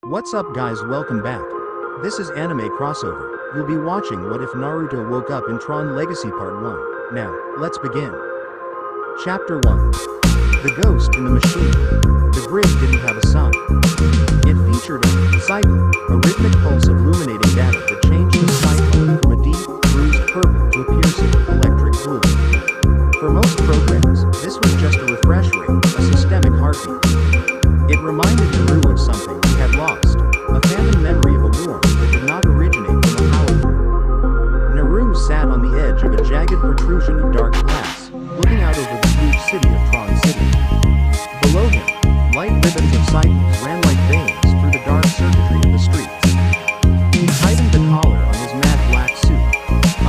What's up guys, welcome back. This is Anime Crossover. You'll be watching What If Naruto Woke Up in Tron Legacy Part 1. Now, let's begin. Chapter 1. The Ghost in the Machine. The grid didn't have a sun. It featured a cycle, a rhythmic pulse of illuminating data that changed the sky color from a deep, bruised purple to a piercing, electric blue. For most programs, this was just a refresh rate, a systemic heartbeat. It reminded Naruto of something he had lost, a phantom memory of a warmth that did not originate from a power grid. Naruto sat on the edge of a jagged protrusion of dark glass, looking out over the huge city of Tron City. Below him, light ribbons of cycles ran like veins through the dark circuitry of the streets. He tightened the collar on his matte black suit.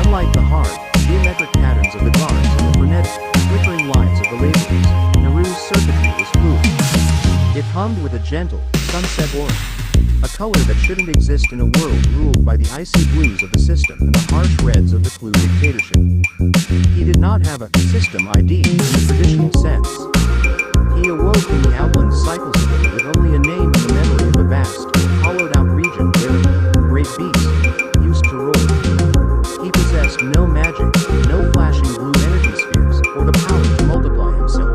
Unlike the hard, geometric patterns of the guards and the frenetic, flickering lines of the laborers, Naruto's circuitry was fluid. It hummed with a gentle, sunset aura, a color that shouldn't exist in a world ruled by the icy blues of the system and the harsh reds of the Clue dictatorship. He did not have a system ID in the traditional sense. He awoke in the outland cycle city with only a name and the memory of a vast, hollowed-out region where a great beast used to rule. He possessed no magic, no flashing blue energy spheres, or the power to multiply himself.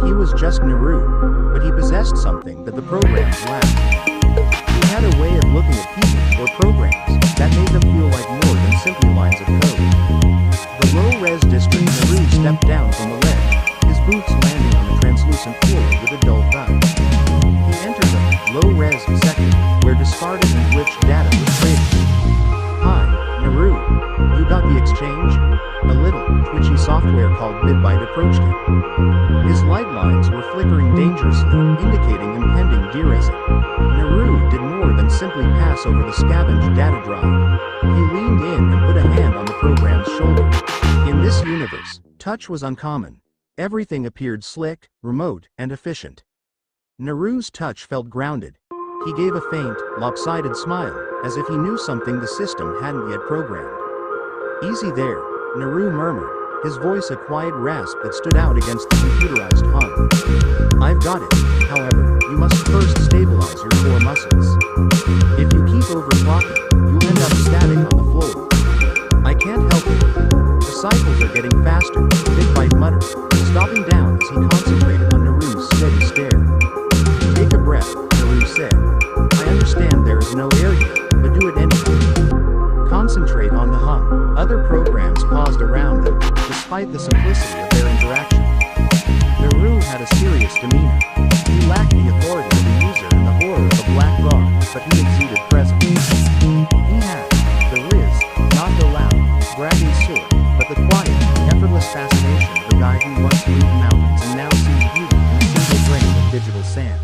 He was just Naruto, but he possessed something that the programs lacked. He had a way of looking at people or programs that made them feel like more than simply lines of code. The low-res district, Naruto stepped down from the ledge, his boots landing on the translucent floor with a dull thud. He entered the low-res sector, where discarded and glitched data was traded. Hi, Naruto. You got the exchange? A little, twitchy software called Bitbyte approached him. His light lines were flickering dangerously, indicating impending derezzing. Naruto did more than simply pass over the scavenged data drive. He leaned in and put a hand on the program's shoulder. In this universe, touch was uncommon. Everything appeared slick, remote, and efficient. Naruto's touch felt grounded. He gave a faint, lopsided smile, as if he knew something the system hadn't yet programmed. Easy there, Naruto murmured, his voice a quiet rasp that stood out against the computerized hum. I've got it, however, you must first stabilize your core muscles. If you keep overclocking, you'll end up static on the floor. I can't help it. The cycles are getting faster, Bitbyte muttered, stopping down as he concentrated on Naruto's steady stare. Take a breath, Naruto said. I understand there is no air here, but do it anyway. Concentrate on the hum. Other programs paused around them, despite the simplicity of their interaction. Naruto had a serious demeanor. He lacked the authority of the user and the horror of a black guard, but he exuded presence. He had the riz, not the loud, bragging sort, but the quiet, effortless fascination of a guy who once moved mountains and now sees beauty in a single grain of digital sand.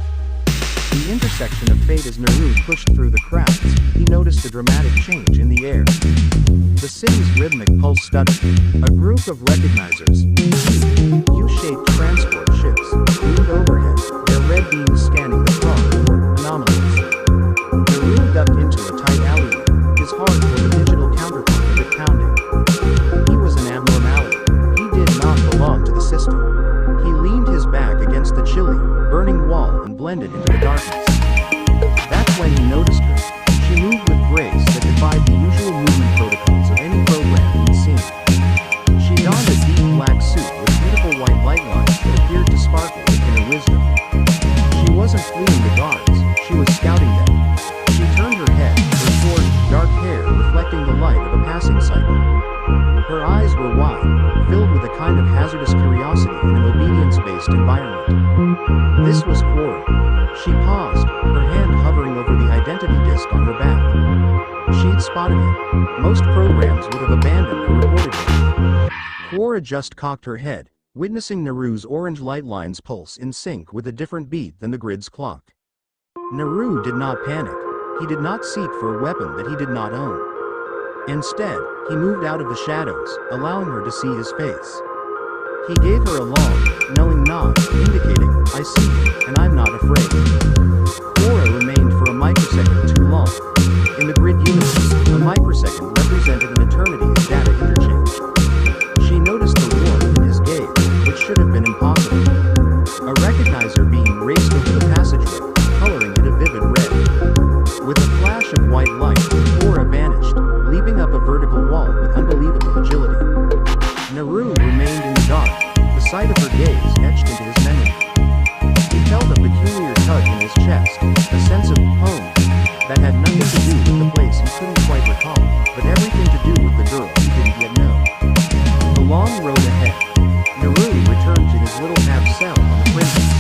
The intersection of fate as Naruto pushed through the crowds, he noticed a dramatic change in the air. The city's rhythmic pulse stuttered. A group of recognizers, U-shaped transport ships, loomed overhead, their red beams scanning the fog for anomalies. Naruto ducked into a tight alleyway, his heart for the digital counterpart of it pounding. He was an abnormality. He did not belong to the system. He leaned his back against the chilly, burning wall and blended into the darkness. That's when he noticed her. She moved with grace that defied the usual movement protocols of any program he'd seen. She donned a deep black suit with beautiful white light lines that appeared to sparkle with inner wisdom. She wasn't fleeing the guards, she was scouting them. She turned her head, her short, dark hair reflecting the light of a passing cycle. Her eyes were wide, filled with a kind of hazardous curiosity in an obedience-based environment. This was Quora. She paused, her hand hovering over the identity disk on her back. She'd spotted him. Most programs would have abandoned or reported him. Quora just cocked her head, witnessing Naruto's orange light lines pulse in sync with a different beat than the grid's clock. Naruto did not panic. He did not seek for a weapon that he did not own. Instead, he moved out of the shadows, allowing her to see his face. He gave her a long, knowing nod, indicating, I see you, and I'm not afraid. Quora remained for a microsecond too long. In the grid universe, a microsecond represented an eternity of data interchange. She noticed the warmth in his gaze, which should have been impossible. A recognizer beam raced over the passageway, coloring it a vivid red. a sense of home that had nothing to do with the place he couldn't quite recall, but everything to do with the girl he didn't yet know. The long road ahead. Naru returned to his little half cell on the fringes.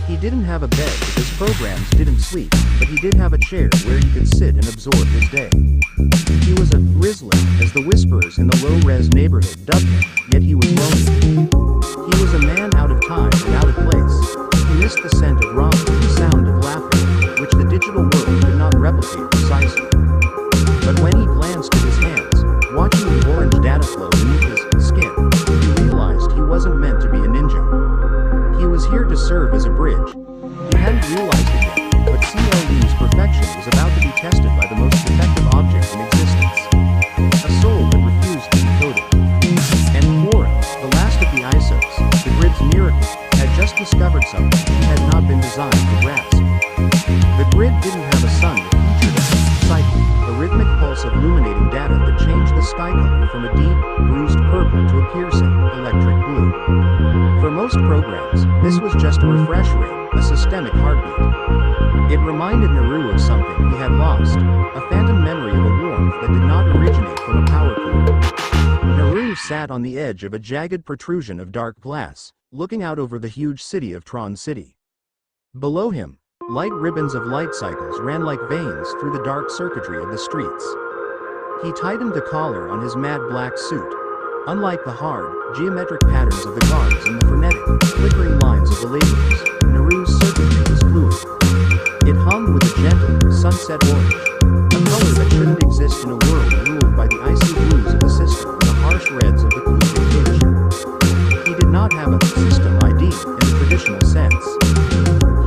He didn't have a bed because programs didn't sleep, but he did have a chair where he could sit and absorb his day. He was a grizzly, as the whisperers in the low-res neighborhood dubbed him, yet he was lonely. He was a man out of time and out of place. He missed the scent of ramen and the sound of laughter, which the digital world could not replicate precisely. But when he glanced at his hands, watching the orange data flow beneath his skin, he realized he wasn't meant to be a ninja. He was here to serve as a bridge. He hadn't realized it yet, but CLU's perfection was about to be tested by the most defective object in existence. A soul that refused to be coded. And Quora, the last of the ISOs, the grid's miracle, had just discovered something he had not been designed to grasp. The grid didn't have a sun that featured a cycle, a rhythmic pulse of illuminating data that changed the sky color from a deep, bruised purple to a piercing, electric blue. For most programs, this was just a refresh rate, a systemic heartbeat. It reminded Naru of something he had lost, a phantom memory of a warmth that did not originate from a power cord. Naru sat on the edge of a jagged protrusion of dark glass, looking out over the huge city of Tron City. Below him, light ribbons of light cycles ran like veins through the dark circuitry of the streets. He tightened the collar on his matte black suit. Unlike the hard, geometric patterns of the guards and the frenetic, flickering lines of the laborers, Naru's circuitry was fluid. It hummed with a gentle, sunset orange, a color that shouldn't exist in a world ruled by the icy blues of the system and the harsh reds of the blue dictatorship. He did not have a system ID in the traditional sense.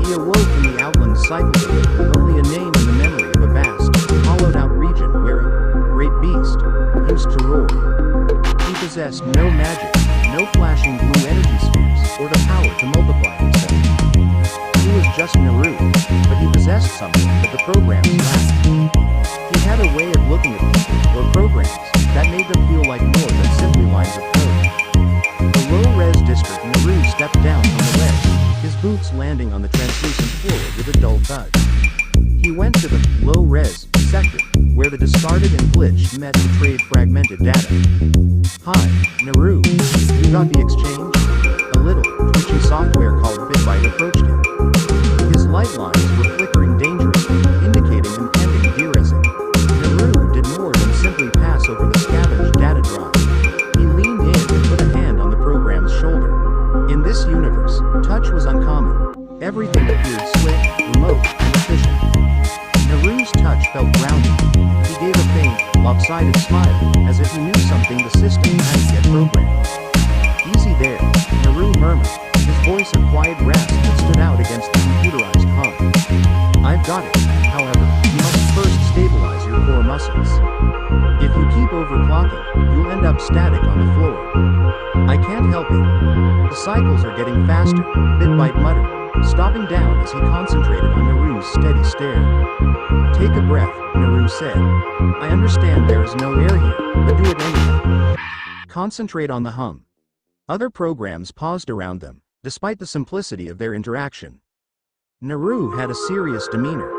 He awoke in the outland cycle with only a name in the memory of a vast, hollowed-out region where a great beast used to roar. He possessed no magic, no flashing blue energy spheres, or the power to multiply himself. He was just Naru, but he possessed something that the programs lacked. He had a way of looking at people or programs that made them feel like more than simply lines of code. The low-res district Naru stepped down from the ledge, his boots landing on the translucent floor with a dull thud. He went to the low-res sector, where the discarded and glitched met to trade fragmented data. Hi, Naru. You got the exchange? A little, twitchy software called Bitbyte approached him. His light lines were flickering dangerously, indicating impending derezzing. Naru did more than simply pass over the scavenged data drive. He leaned in and put a hand on the program's shoulder. In this universe, touch was uncommon. Everything appeared slick, remote, and efficient. Naru's touch felt grounded. He gave a faint, lopsided smile, as if he knew something the system hadn't yet programmed. Easy there, Naru murmured, his voice a quiet rasp that stood out against the computerized hum. I've got it. However, you must first stabilize your core muscles. If you keep overclocking, you'll end up static on the floor. I can't help it. The cycles are getting faster, Bitbyte muttered, stopping down as he concentrated on Naru's steady stare. Take a breath, Naru said. I understand there is no air here, but do it anyway. Concentrate on the hum. Other programs paused around them, despite the simplicity of their interaction. Naru had a serious demeanor.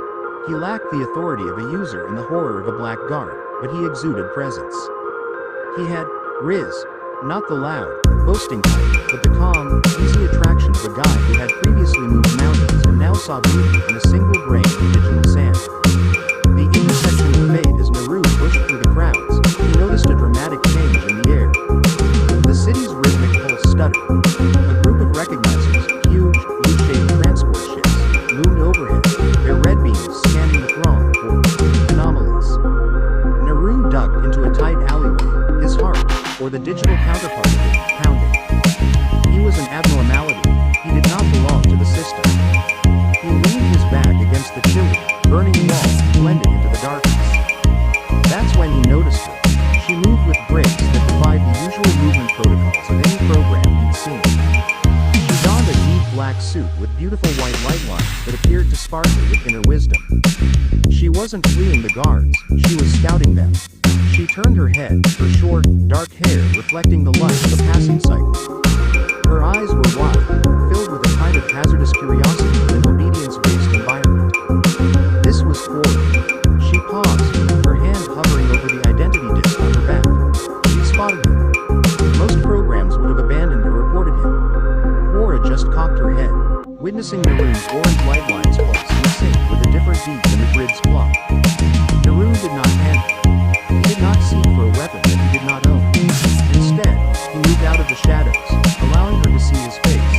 He lacked the authority of a user and the horror of a black guard, but he exuded presence. He had riz, not the loud, boasting type, but the calm, easy attraction of a guy who had previously moved mountains and now saw beauty in a single grain of digital sand. The intersection of fate as Naru pushed through the crowds, he noticed a dramatic change in the air. The city's rhythmic pulse stuttered. A group of recognizers, huge, U-shaped transport ships, loomed overhead, their red beams scanning the throng for anomalies. Naru ducked into a tight alleyway, his heart, or the digital counterpart of it, pounding. He was an abnormality. He did not belong to the system. He leaned his back against the chilly, burning wall and blended into the darkness. That's when he noticed her. She moved with grace that defied the usual movement protocols of any program he'd seen. She donned a deep black suit with beautiful white light lines that appeared to sparkle with inner wisdom. She wasn't fleeing the guards, she was scouting them. She turned her head, her short, dark hair reflecting the light of the passing cycle. Her eyes were wide, filled with a kind of hazardous curiosity in an obedience-based environment. grid's plot. Naru did not panic. He did not seek for a weapon that he did not own. Instead, he moved out of the shadows, allowing her to see his face.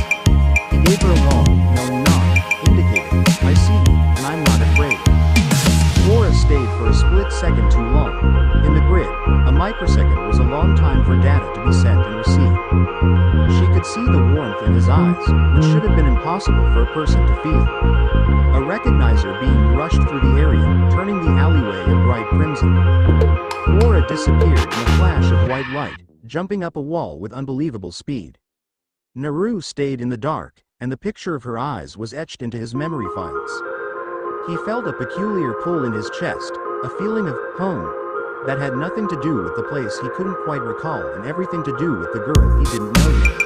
He gave her a long, knowing nod, indicating, "I see you, and I'm not afraid." Flora stayed for a split second too long. In the grid, a microsecond was a long time for data to be sent and received. She could see the warmth in his eyes, which should have been impossible for a person to feel. A recognizer beam rushed through the area, turning the alleyway a bright crimson. Flora disappeared in a flash of white light, jumping up a wall with unbelievable speed. Naru stayed in the dark, and the picture of her eyes was etched into his memory files. He felt a peculiar pull in his chest, a feeling of home that had nothing to do with the place he couldn't quite recall and everything to do with the girl he didn't know yet.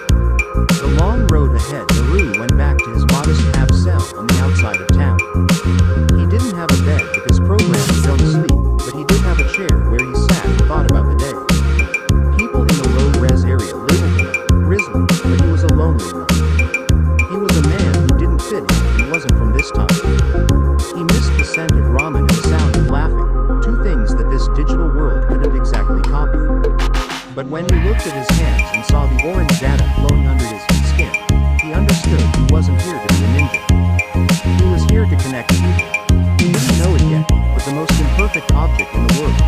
The long road ahead, Naru went back to his modest half cell on the outside of town. He didn't have a bed because programs don't sleep, but he did have a chair where he sat and thought about the day. People in the low-res area labeled him grizzly, but he was a lonely one. He was a man who didn't fit in and wasn't from this time. He missed the scent of ramen and the sound of laughing, two things that this digital world couldn't exactly copy. But when he looked at his hands and saw the orange data flowing under his skin, he understood he wasn't here to be a ninja. He was here to connect people. He didn't know it yet, but the most imperfect object in the world,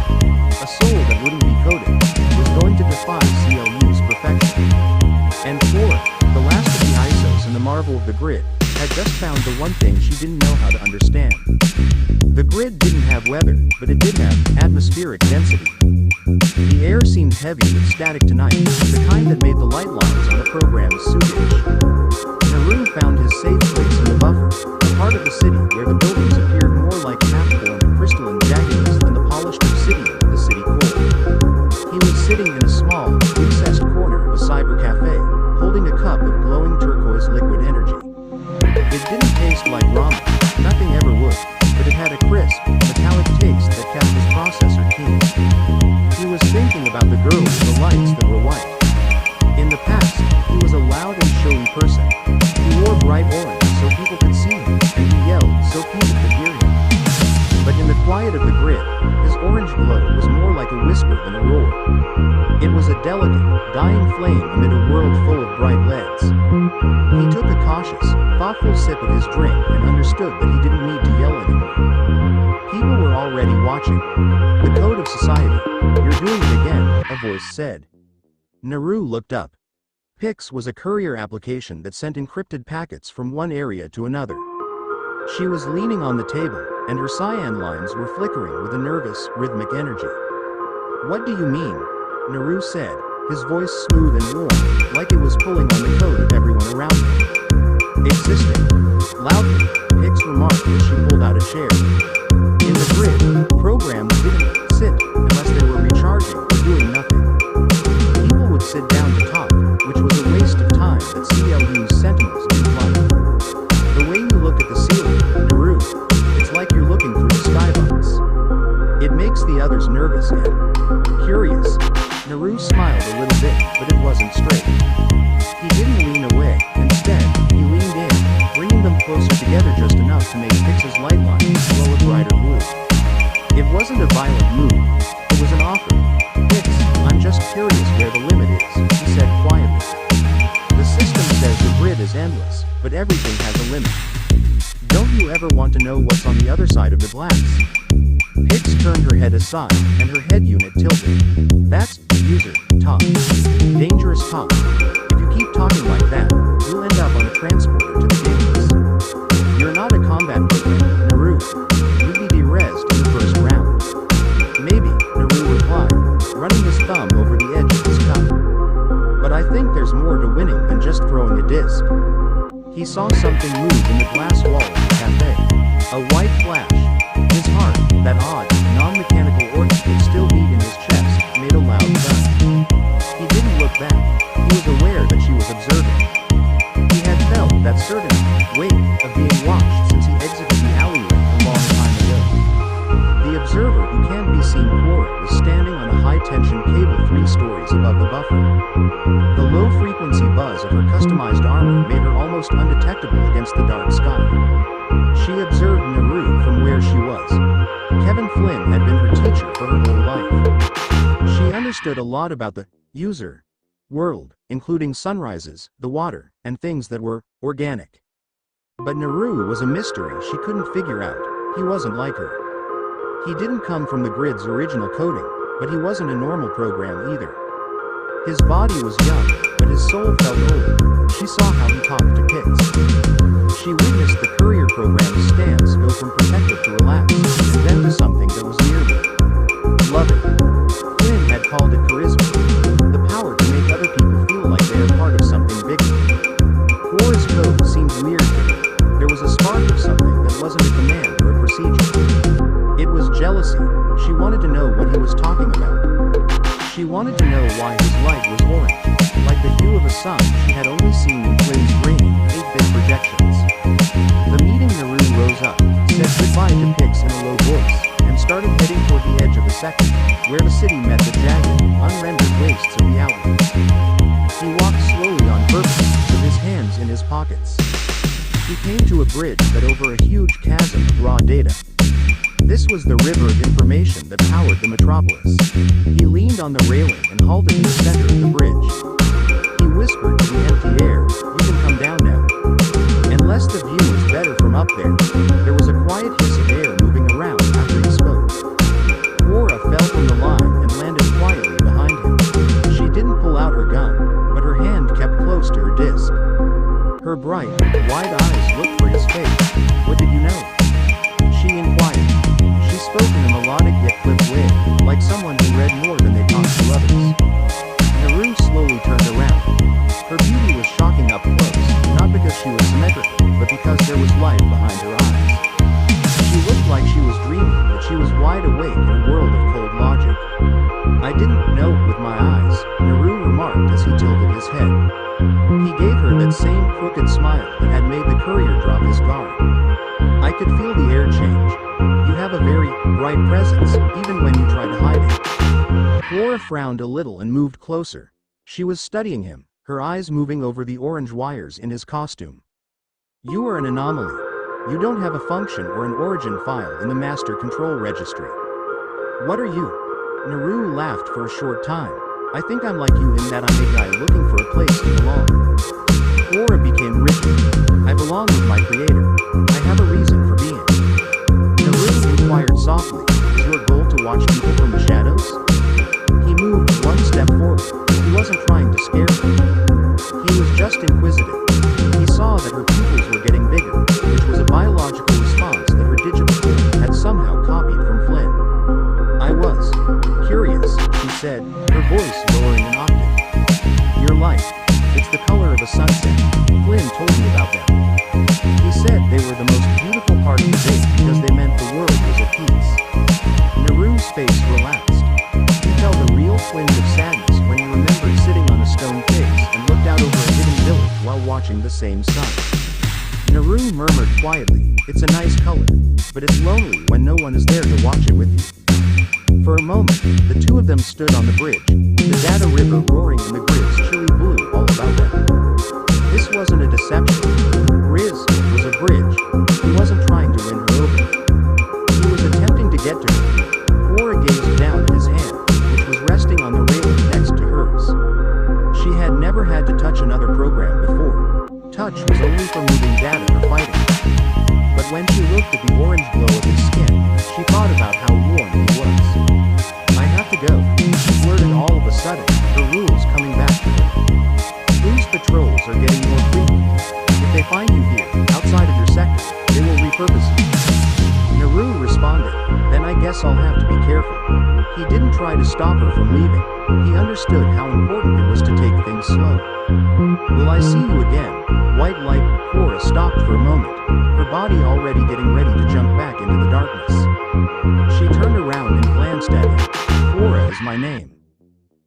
a soul that wouldn't be coded, was going to defy CLU's perfection. And Flora, the last of the ISOs and the marvel of the grid, had just found the one thing she didn't know how to understand. The grid didn't have weather, but it did have atmospheric density. The air seemed heavy with static tonight, the kind that made the light lines on the program's suitcase. Naru found his safe place in the buffer, a part of the city where the buildings appeared more like half-formed crystalline jaggedness than the polished obsidian of the city core. He was sitting in a small, recessed corner of a cyber cafe, holding a cup of glowing turquoise liquid energy. It didn't taste like ramen, nothing ever would, but it had a crisp, metallic taste that kept his processor keen. He was thinking about the girl with the lights that were white. In the past, he was a loud and showy person. He wore bright orange so people could see him, and he yelled so people could hear him. But in the quiet of the grid, his orange glow was more like a whisper than a roar. It was a delicate, dying flame amid a world full of bright LEDs. He took a cautious, thoughtful sip of his drink and understood that he didn't need to yell anymore. People were already watching. The code of society. "You're doing it again," a voice said. Naru looked up. Pix was a courier application that sent encrypted packets from one area to another. She was leaning on the table, and her cyan lines were flickering with a nervous, rhythmic energy. "What do you mean?" Naru said, his voice smooth and warm, like it was pulling on the code of everyone around him. "Existing." Loudly, Pix remarked as she pulled out a chair. In the grid, programs didn't sit unless they were recharging or doing nothing. People would sit down to talk, which was a waste of time that CLU's sentinels didn't like. The way you look at the ceiling, Naru, it's like you're looking through the skybox. It makes the others nervous and curious. Naru smiled a little bit, but it wasn't straight. He didn't lean away. Instead, he leaned in, bringing them closer together just enough to make Pix's light lines glow a brighter blue. It wasn't a violent move. It was an offer. "Pix, I'm just curious where the limit is," he said quietly. "The system says the grid is endless, but everything has a limit. Don't you ever want to know what's on the other side of the glass?" Pix turned her head aside, and her head unit tilted. "That's user talk. Dangerous talk. If you keep talking like that, you'll end up on a transporter to the gates. You're not a combat program, Naru. You'd be de-rezzed in the first round." "Maybe," Naru replied, running his thumb over the edge of his cup. "But I think there's more to winning than just throwing a disc." He saw something move in the glass wall of the cafe. A white flash. His heart, that odd, non-mechanical organ that still beat in his chest, made a loud thud. He didn't look back. He was aware that she was observing. He had felt that certain weight of being watched since he exited the alleyway a long time ago. The observer, who can't be seen Flora, was standing on a high-tension cable 3 stories above the buffer. The low-frequency buzz of her customized armor made her almost undetectable against the dark sky. She observed Naru from where she was, Even Flynn had been her teacher for her whole life. She understood a lot about the user world, including sunrises, the water, and things that were organic. But Naru was a mystery she couldn't figure out. He wasn't like her. He didn't come from the grid's original coding, but he wasn't a normal program either. His body was young, but his soul felt old. She saw how he talked to pigs. She witnessed the courier program's stance go from protective to relaxed, and then to something that was nearly loving. Flynn had called it charisma, the power to make other people feel like they are part of something bigger. Quor's code seemed weird to her. There was a spark of something that wasn't a command or a procedure. It was jealousy. She wanted to know what he was talking about. She wanted to know why his light was orange, like the hue of a sun she had only seen in Flynn's grainy, 8-bit projections. The meeting Naru rose up, said goodbye to Pix in a low voice, and started heading toward the edge of the sector, where the city met the jagged, unrendered wastes of the outlands. He walked slowly on purpose, with his hands in his pockets. He came to a bridge that over a huge chasm of raw data. This was the river of information that powered the metropolis. He leaned on the railing and halted in the center of the bridge. He whispered to the empty air, "You can come down now." Unless the view was better from up there, there was a quiet hiss of air moving around after he spoke. Quora fell from the line and landed quietly behind him. She didn't pull out her gun, but her hand kept close to her disc. Her bright, wide eyes looked for his face. "What did you know?" She inquired. She spoke in a melodic yet clipped way, like someone who read more than they talked to others. Naru slowly turned around. Her beauty was shocking up close, not because she was symmetrical, but because there was light behind her eyes. She looked like she was dreaming, but she was wide awake in a world of cold logic. "I didn't know with my eyes," Naru remarked as he tilted his head. He gave her that same crooked smile that had made the courier drop his guard. "I could feel the air change. You have a very bright presence, even when you try to hide it." Quora frowned a little and moved closer. She was studying him, her eyes moving over the orange wires in his costume. "You are an anomaly. You don't have a function or an origin file in the master control registry." "What are you?" Naru laughed for a short time. "I think I'm like you in that I'm a guy looking for a place to belong." Quora became rigid. "I belong with my creator. I have a reason for being." Naru inquired softly, "Is your goal to watch people from the shadows?" He moved one step forward. He wasn't trying to scare her. He was just inquisitive. He saw that her pupils were getting bigger, which was a biological response that her digital twin had somehow copied from Flynn. "I was curious," she said, her voice lowering an octave. "Your light. It's the color of a sunset. Flynn told me about them. He said they were the most beautiful part of the day because they meant the world was at peace." Naru's face relaxed. He felt a real twinge of sadness when he remembered sitting on a stone face and looked out over a hidden village while watching the same sun. Naru murmured quietly, "It's a nice color, but it's lonely when no one is there to watch it with you." For a moment, the two of them stood on the bridge, the data river roaring in the grid's chilly blue all about them. This wasn't a deception. Riz was a bridge. He wasn't trying to win her over. He was attempting to get to her. Quora gazed down at his hand, which was resting on the railing next to hers. She had never had to touch another program before. Touch was only for moving data or fighting. But when she looked at the orange glow of his skin, she thought about how warm he was. "I have to go," she blurted all of a sudden, her rules coming back to her. "Police patrols are getting more frequent. If they find you here, outside of your sector, they will repurpose you." Naru responded, "Then I guess I'll have to be careful." He didn't try to stop her from leaving. He understood how important it was to take things slow. "Will I see you again?" White light. Quora stopped for a moment, her body already getting ready to jump back into the darkness. She turned around and glanced at him. "Quora is my name."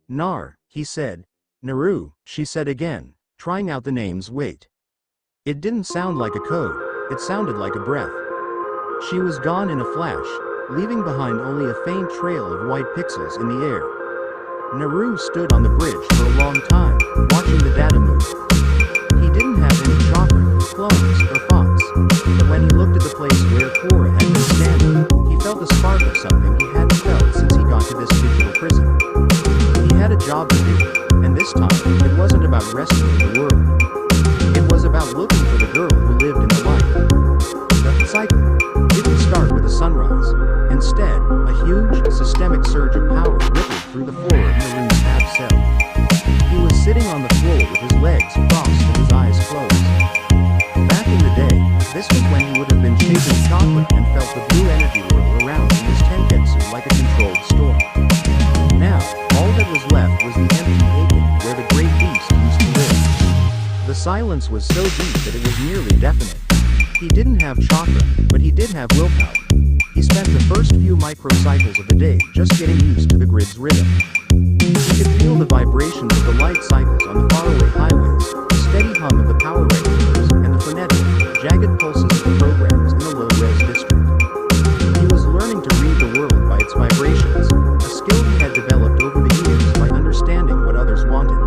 "Nar," he said. "Naru," she said again, trying out the name's weight. It didn't sound like a code, it sounded like a breath. She was gone in a flash, leaving behind only a faint trail of white pixels in the air. Naru stood on the bridge for a long time, watching the data move. He didn't have any chakra, clones, or fonts, but when he looked at the place where Quora had been standing, he felt a spark of something he hadn't felt since he got to this digital prison. He had a job to do, and this time, it wasn't about rescuing the world. It was about looking for the girl who lived in the light. The cycle didn't start with a sunrise. Instead, a huge, systemic surge of power rippled through the floor of Naruto's half cell. He was sitting on the floor with his legs crossed and his eyes closed. Back in the day, this was when he would have been chasing chocolate and felt the blue energy whirl around in his tenketsu like a controlled storm. Now, all that was left was the empty haven where the great beast used to live. The silence was so deep that it was nearly deafening. He didn't have chakra, but he did have willpower. He spent the first few microcycles of the day just getting used to the grid's rhythm. He could feel the vibrations of the light cycles on the faraway highways, the steady hum of the power regulators, and the frenetic, jagged pulses of the programs in the low-res district. He was learning to read the world by its vibrations, a skill he had developed over the years by understanding what others wanted.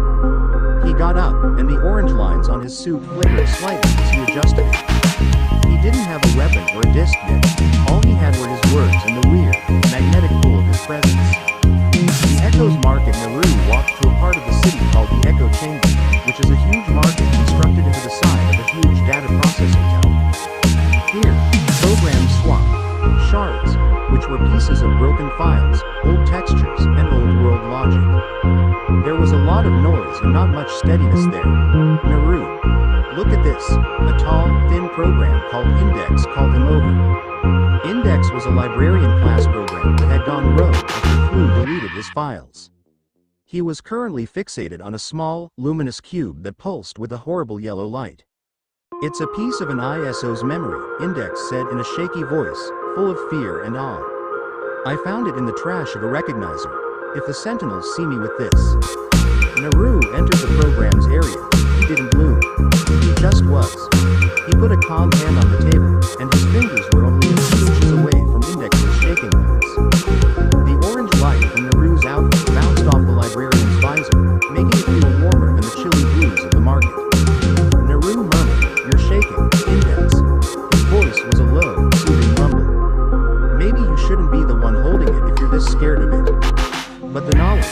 He got up, and the orange lines on his suit flickered slightly as he adjusted it. He didn't have a weapon or a disc yet. All he had were his words and the weird, magnetic pull of his presence. The Echo's Market Naruto walked to a part of the city called the Echo Chamber, which is a huge market constructed into the side of a huge data processing tower. Here, programs swapped shards, which were pieces of broken files, old textures, and old world logic. There was a lot of noise and not much steadiness there. Naruto, look at this. A tall, thin program called Index called him over. Index was a librarian class program that had gone rogue after Flu deleted his files. He was currently fixated on a small, luminous cube that pulsed with a horrible yellow light. It's a piece of an ISO's memory, Index said in a shaky voice, full of fear and awe. I found it in the trash of a recognizer. If the Sentinels see me with this. Naruto entered the program's area. He didn't bloom. He just was. He put a calm hand on the table, and his fingers were only a few inches away from Index's shaking ones. The orange light from Naruto's outfit bounced off the librarian's visor, making it feel warmer than the chilly blues of the market. Naruto murmured, "You're shaking, Index." His voice was a low, soothing rumble. Maybe you shouldn't be the one holding it if you're this scared of it. But the knowledge,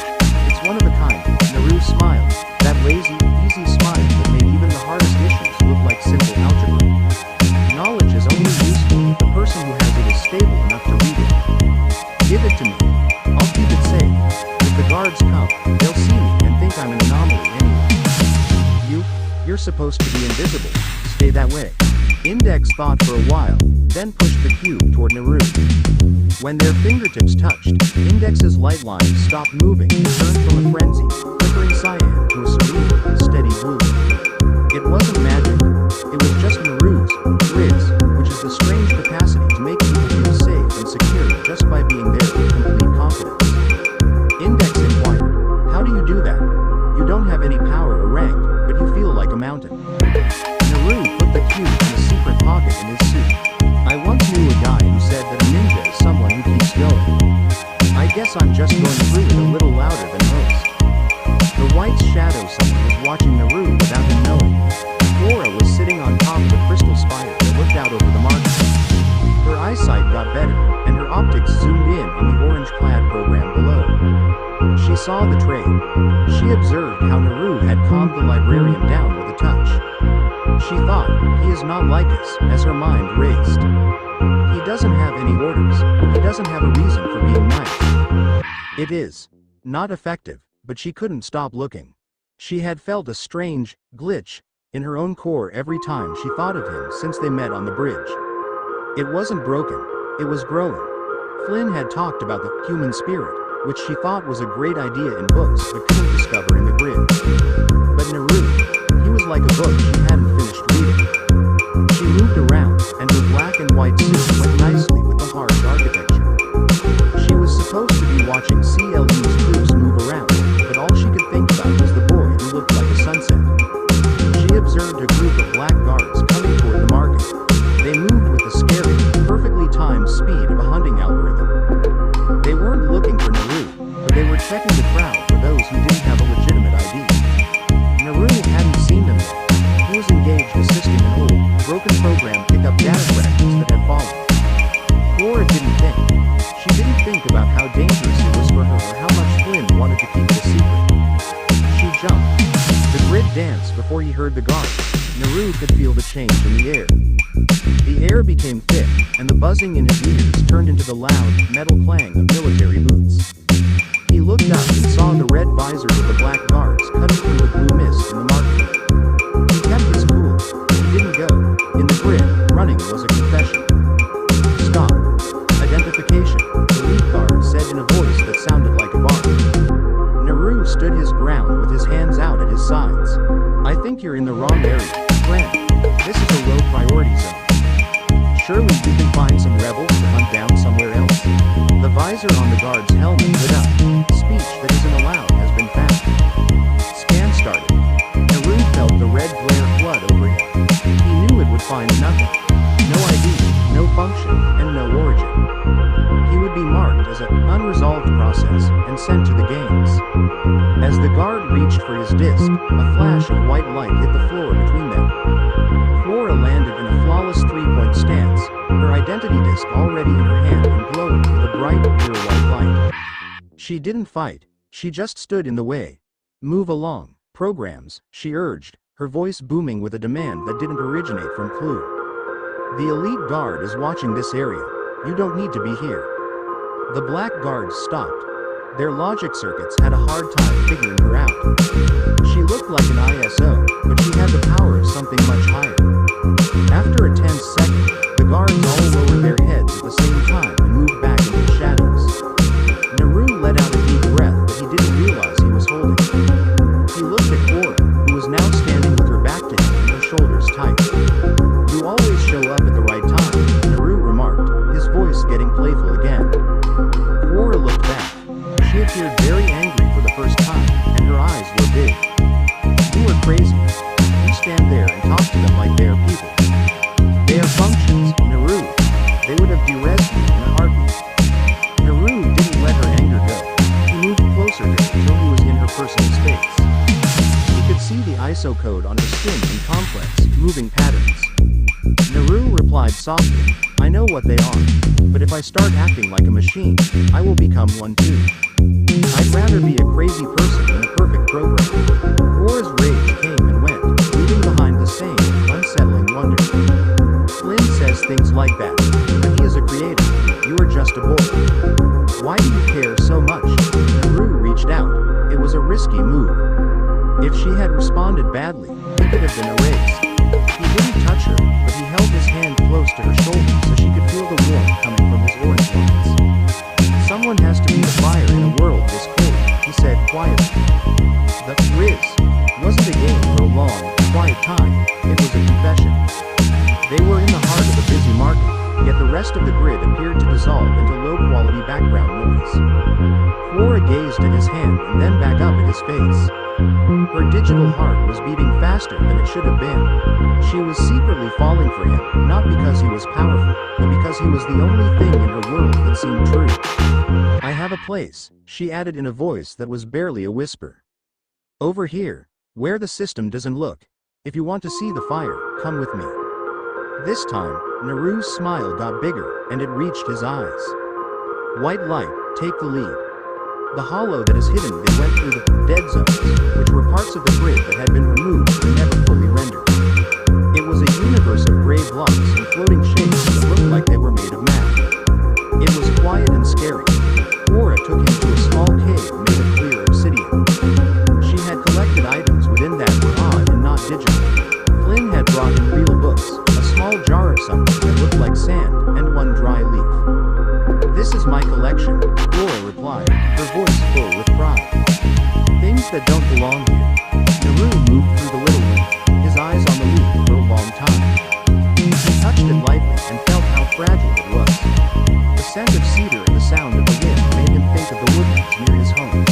it's one of a kind. Naruto smiled, that lazy, easy smile that made even the hardest issues look like simple algebra. Knowledge is only useful if the person who has it is stable enough to read it. Give it to me. I'll keep it safe. If the guards come, they'll see me and think I'm an anomaly anyway. You're supposed to be invisible. Stay that way. Index thought for a while, then pushed the cube toward Naruto. When their fingertips touched, Index's light lines stopped moving and turned from a frenzied, flickering cyan to a serene, steady blue. It wasn't magic. It was just Naruto's riz, which is the strange capacity to make people feel safe and secure just by being there with complete confidence. Index inquired, "How do you do that? You don't have any power or rank, but you feel like a mountain." Naruto put the cube in a secret pocket in his suit. "I once knew a guy who said that a ninja is someone who keeps going. I guess I'm just going through it a little louder than most." The white's shadow someone was watching Naruto without him knowing. Flora was sitting on top of a crystal spire that looked out over the market. Her eyesight got better, and her optics zoomed in on the orange-clad program below. She saw the trade. She observed how Naruto had calmed the librarian down with a touch. She thought, he is not like us, as her mind raced. He doesn't have any orders. He doesn't have a reason for being nice. It is not effective, but she couldn't stop looking. She had felt a strange glitch in her own core every time she thought of him since they met on the bridge. It wasn't broken, it was growing. Flynn had talked about the human spirit, which she thought was a great idea in books but couldn't discover in the grid. But Naruto, he was like a book she hadn't finished reading. She moved around, and her black and white suit went nicely with the harsh architecture. She was supposed to be watching CLU's troops move around, but all she could think about was the boy who looked like a sunset. She observed a group of black guards coming toward the market. They moved with the scary, perfectly timed speed of a hunting algorithm. They weren't looking for Naruto, but they were checking the crowd for those who didn't have a legitimate ID. Naruto hadn't seen them yet. He was engaged assisting an old, broken program pick up data fragments that had fallen. Flora didn't think. She didn't think about how dangerous it was for her or how much Flynn wanted to keep it a secret. She jumped. The grid danced before he heard the guard. Naru could feel the change in the air. The air became thick, and the buzzing in his ears turned into the loud, metal clang of military boots. He looked up and saw the red visors of the black guards cutting through the blue mist in the market. He kept his cool. He didn't go. In the grid, running was a confession. Stop. Identification, the lead guard said in a voice that sounded like a bark. Naru stood his ground with his hands out at his sides. I think you're in the wrong area, friend. This is a low priority zone. Surely you can find some rebels to hunt down somewhere else? The visor on the guard's helmet lit up. Speech that isn't allowed has been found. Scan started. Naru felt the red glare flood over him. He knew it would find nothing. No ID, no function, and no origin. He would be marked as an unresolved process and sent to the games. As the guard reached for his disc, a flash of white light hit the floor between them. Cora landed in a flawless three-point stance, her identity disc already in her hand and glowing with a bright, pure white light. She didn't fight, she just stood in the way. Move along, programs, she urged, her voice booming with a demand that didn't originate from Clue. The elite guard is watching this area. You don't need to be here. The black guards stopped. Their logic circuits had a hard time figuring her out. She looked like an ISO, but she had the power of something much higher. After a tense second, the guards all lowered their heads at the same time and moved back into the shadows. Naru let out a deep breath that he didn't realize he was holding. He looked at Cora, who was now standing with her back to him and her shoulders tight. You always show up at the right time, Naru remarked, his voice getting playful again. Cora looked back. She appeared very angry for the first time, and her eyes were big. You are crazy. You stand there and talk to them like they are people. They are functions, Naru. They would have derezzed you in a heartbeat. Naru didn't let her anger go. He moved closer to her until he was in her personal space. He could see the ISO code on her skin in complex, moving patterns. Naru replied softly, I know what they are. But if I start acting like a machine, I will become one too. I'd rather be a crazy person than a perfect program. Cora's rage came and went, leaving behind the same, unsettling wonder. Flynn says things like that, but he is a creator. You are just a boy. Why do you care so much? Naru reached out. It was a risky move. If she had responded badly, he could have been erased. He didn't touch her, but he held his hand close to her shoulder so she could feel the warmth coming from his orange lines. Someone has to be a fire in a world this cold, he said quietly. The Riz wasn't a game for a long, quiet time, it was a confession. They were in the heart of a busy market, yet the rest of the grid appeared to dissolve into low-quality background noise. Cora gazed at his hand and then back up at his face. Her digital heart was beating faster than it should have been. She was secretly falling for him, not because he was powerful, but because he was the only thing in her world that seemed true. I have a place, she added in a voice that was barely a whisper. Over here, where the system doesn't look. If you want to see the fire, come with me. This time, Naru's smile got bigger, and it reached his eyes. White light, take the lead. The hollow that is hidden they went through the dead zones, which were parts of the grid that had been removed and never fully rendered. It was a universe of gray blocks and floating shapes that looked like they were made of math. It was quiet and scary. Cora took him to a small cave made of clear obsidian. She had collected items within that were odd and not digital. Flynn had brought in real books, a small jar of something that looked like sand, and one dry leaf. This is my collection, Cora replied, her voice full with pride. Things that don't belong here. Naru moved through the little room, his eyes on the leaf for a long time. He touched it lightly and felt how fragile it was. The scent of cedar and the sound of the wind made him think of the woodlands near his home.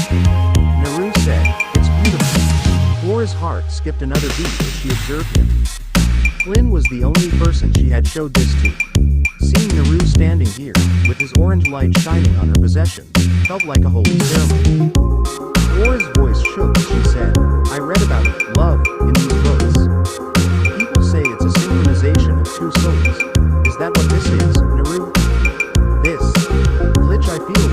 Naru said, it's beautiful. Cora's heart skipped another beat as she observed him. Flynn was the only person she had showed this to. Seeing Naru standing here, with his orange light shining on her possessions, felt like a holy ceremony. Cora's voice shook as she said, I read about love in these books. People say it's a synchronization two souls. Is that what this is, Naru? This glitch I feel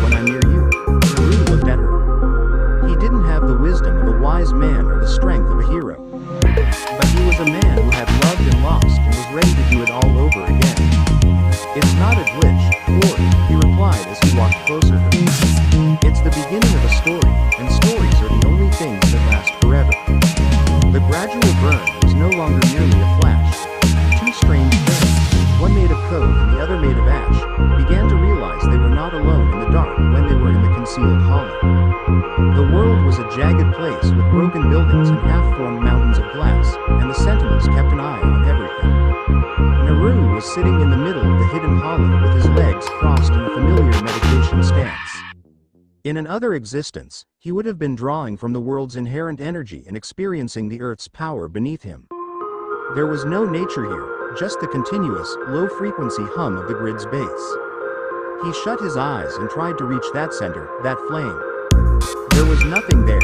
as he walked closer to her. It's the beginning of a story, and stories are the only things that last forever. The gradual burn was no longer merely a flash. Two strange things, one made of code and the other made of ash, began to realize they were not alone in the dark when they were in the concealed hollow. The world was a jagged place with broken buildings and half-formed mountains of glass, and the sentinels kept an eye on everything. Naru was sitting in the middle of the hidden hollow with his legs crossed in a familiar meditation stance. In another existence, he would have been drawing from the world's inherent energy and experiencing the Earth's power beneath him. There was no nature here, just the continuous, low-frequency hum of the grid's base. He shut his eyes and tried to reach that center, that flame. There was nothing there.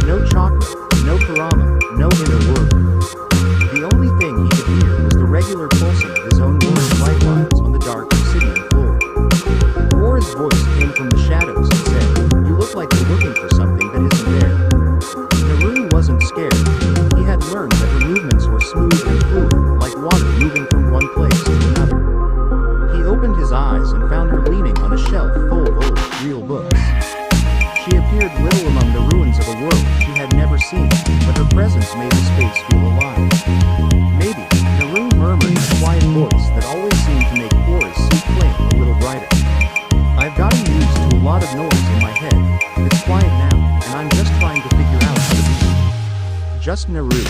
No chakra, no karama, no inner world. The only thing he could hear was the regular pulsing of his own glowing light lines on the dark obsidian floor. Aura's voice came from the shadows and said, "You look like you're looking for something that isn't there." Naru wasn't scared. He had learned that her movements were smooth and fluid, like water moving from one place to another. He opened his eyes and found her leaning on a shelf full of old, real books. She appeared little among the ruins of a world she had never seen, but her presence made the space feel alive. "Maybe," Naru murmured in a quiet voice that always seemed to make Aura's suit flame a little brighter. "I've gotten used to a lot of noise in my head. It's quiet now, and I'm just trying to figure out how to be." Just Naru.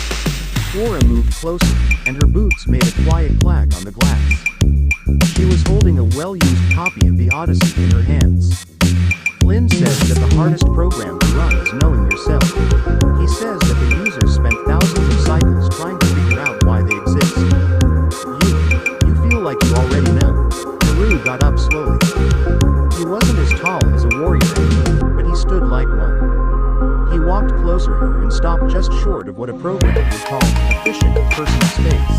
Aura moved closer, and her boots made a quiet clack on the glass. She was holding a well-used copy of the Odyssey in her hands. Flynn says that the hardest program to run is knowing yourself. He says that the users spent thousands of cycles trying to figure out why they exist. You feel like you already know. Naru got up slowly. He wasn't as tall as a warrior anymore, but he stood like one. He walked closer to her and stopped just short of what a program would call efficient personal space.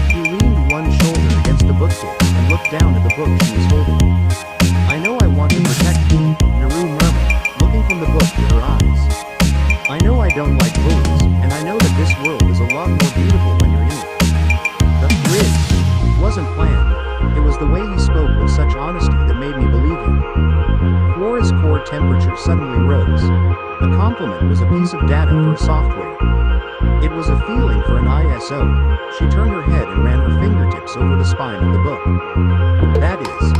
He leaned one shoulder against the bookcase and looked down at the book she was holding. "I know I want to protect you," Naru murmured, looking from the book to her eyes. "I know I don't like bullies, and I know that this world is a lot more beautiful when you're in it." The grid wasn't planned. It was the way he spoke with such honesty that made me believe him. Aura's core temperature suddenly rose. A compliment was a piece of data for software. It was a feeling for an ISO. She turned her head and ran her fingertips over the spine of the book. "That is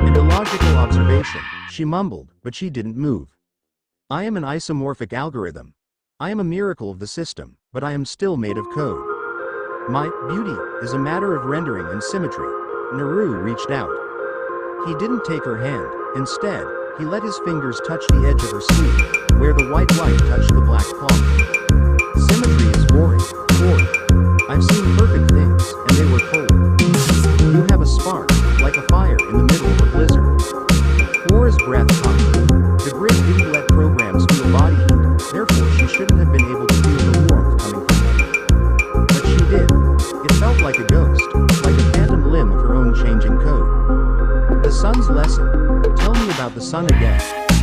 an illogical observation," she mumbled, but she didn't move. "I am an isomorphic algorithm. I am a miracle of the system, but I am still made of code. My beauty is a matter of rendering and symmetry." Naru reached out. He didn't take her hand. Instead, he let his fingers touch the edge of her sleeve, where the white light touched the black cloth. "Symmetry is boring, Aura. I've seen perfect things, and they were cold. You have a spark, like a fire in the middle of a blizzard." Aura's breath caught. The grid didn't let programs feel body heat, therefore she shouldn't have been able to feel the warmth coming from them. But she did. It felt like a ghost, like a phantom limb of her own changing code. "The sun's lesson. Tell me about the sun again,"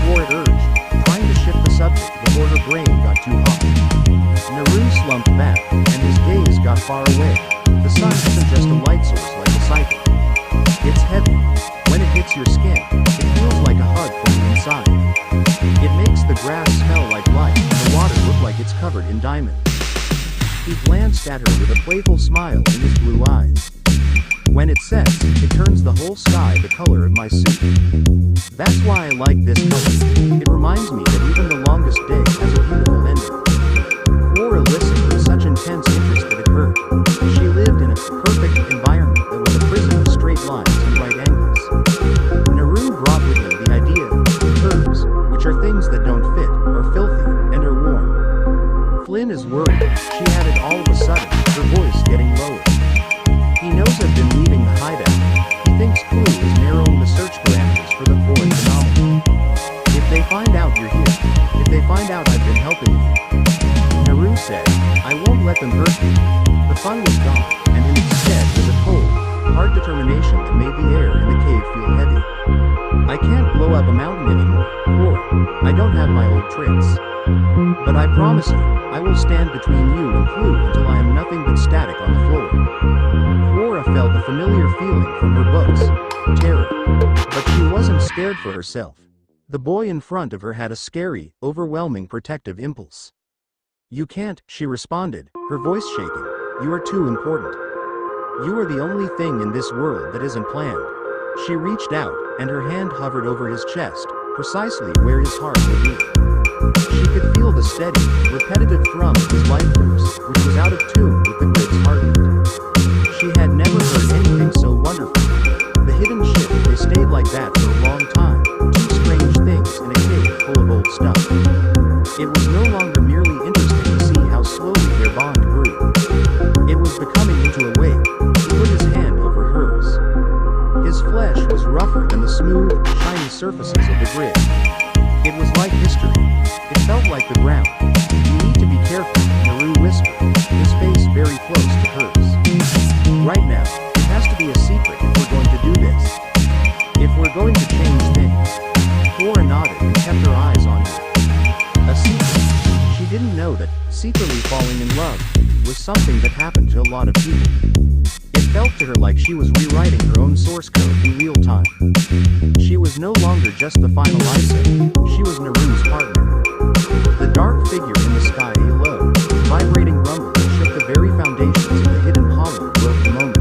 Aura urged, trying to shift the subject before her brain got too hot. Naru slumped back, and his gaze got far away. The sun isn't just a light source like a cycle. It's heavy. When it hits your skin, it feels like a hug from the inside. It makes the grass smell like life, and the water look like it's covered in diamonds. He glanced at her with a playful smile in his blue eyes. "When it sets, it turns the whole sky the color of my suit. That's why I like this color. It reminds me that even the longest day has a beautiful ending." Aura listened with such intense interest that it hurt. She lived in a perfect environment that was a prison of straight lines and right angles. Naru brought with him the idea of curves, which are things that don't fit, are filthy, and are worn. "Flynn is worried," she added all of a sudden, her voice getting lower. "He knows I've been leaving the hideout. He thinks Clue is narrowing the search parameters for the foreign anomaly. If they find out you're here, if they find out I've been helping you," Naru said, "I won't let them hurt you." The fun was gone, and in its stead was a cold, hard determination that made the air in the cave feel heavy. "I can't blow up a mountain anymore, Aura. I don't have my old tricks. But I promise you, I will stand between you and Clue until I am nothing but static on the floor. Quora felt a familiar feeling from her books. Terror. But she wasn't scared for herself. The boy in front of her had a scary, overwhelming protective impulse. You can't, she responded, her voice shaking. You are too important. You are the only thing in this world that isn't planned. She reached out, and her hand hovered over his chest, precisely where his heart would beat. She could feel the steady, repetitive thrum of his life force, which was out of tune with the grid's heartbeat. She had never heard anything so wonderful. The hidden ship, they stayed like that for a long time, two strange things in a cave full of old stuff. It was no longer merely interesting to see how slowly their bond grew. It was becoming into a wave. He put his hand over hers. His flesh was rougher than the smooth, shiny surfaces of the grid. It was like history. It felt like the ground. You need to be careful, Naru whispered, his face very close to hers. Right now, it has to be a secret if we're going to do this. If we're going to change things. Quora nodded and kept her eyes on him. A secret. She didn't know that secretly falling in love was something that happened to a lot of people. It felt to her like she was rewriting her own source code in real time. She was no longer just the final ISO, she was Naru's partner. The dark figure in the sky, a low, vibrating rumble that shook the very foundations of the hidden hollow broke the moment.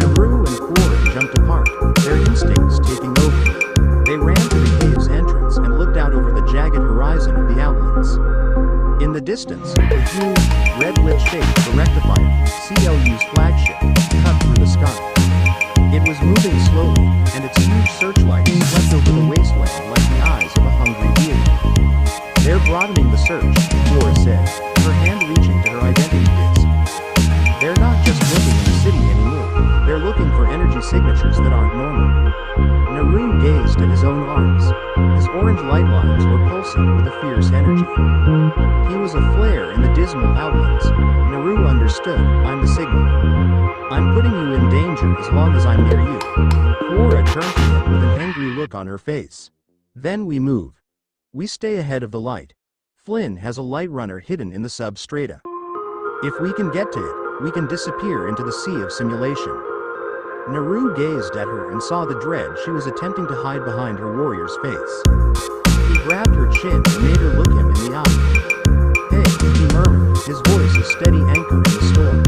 Naru and Quora jumped apart, their instincts taking over. They ran to the cave's entrance and looked out over the jagged horizon of the outlets. In the distance, the huge, red-lit shape of the rectifier, CLU's flagship, cut through the sky. It was moving slowly, and its huge searchlights swept over the wasteland like the eyes of a hungry deer. They're broadening the search, Quora said, her hand reaching to her identity disk. They're not just looking in the city anymore, they're looking for energy signatures that aren't normal. Naru gazed at his own arms. His orange light lines were pulsing with a fierce energy. He was a flare in the dismal outlets. Naru understood, I'm the signal. I'm putting you in danger as long as I'm near you. Quora turned to him with an angry look on her face. Then we move. We stay ahead of the light. Flynn has a light runner hidden in the substrata. If we can get to it, we can disappear into the sea of simulation. Naru gazed at her and saw the dread she was attempting to hide behind her warrior's face. He grabbed her chin and made her look him in the eye. Hey, he murmured, his voice a steady anchor in the storm.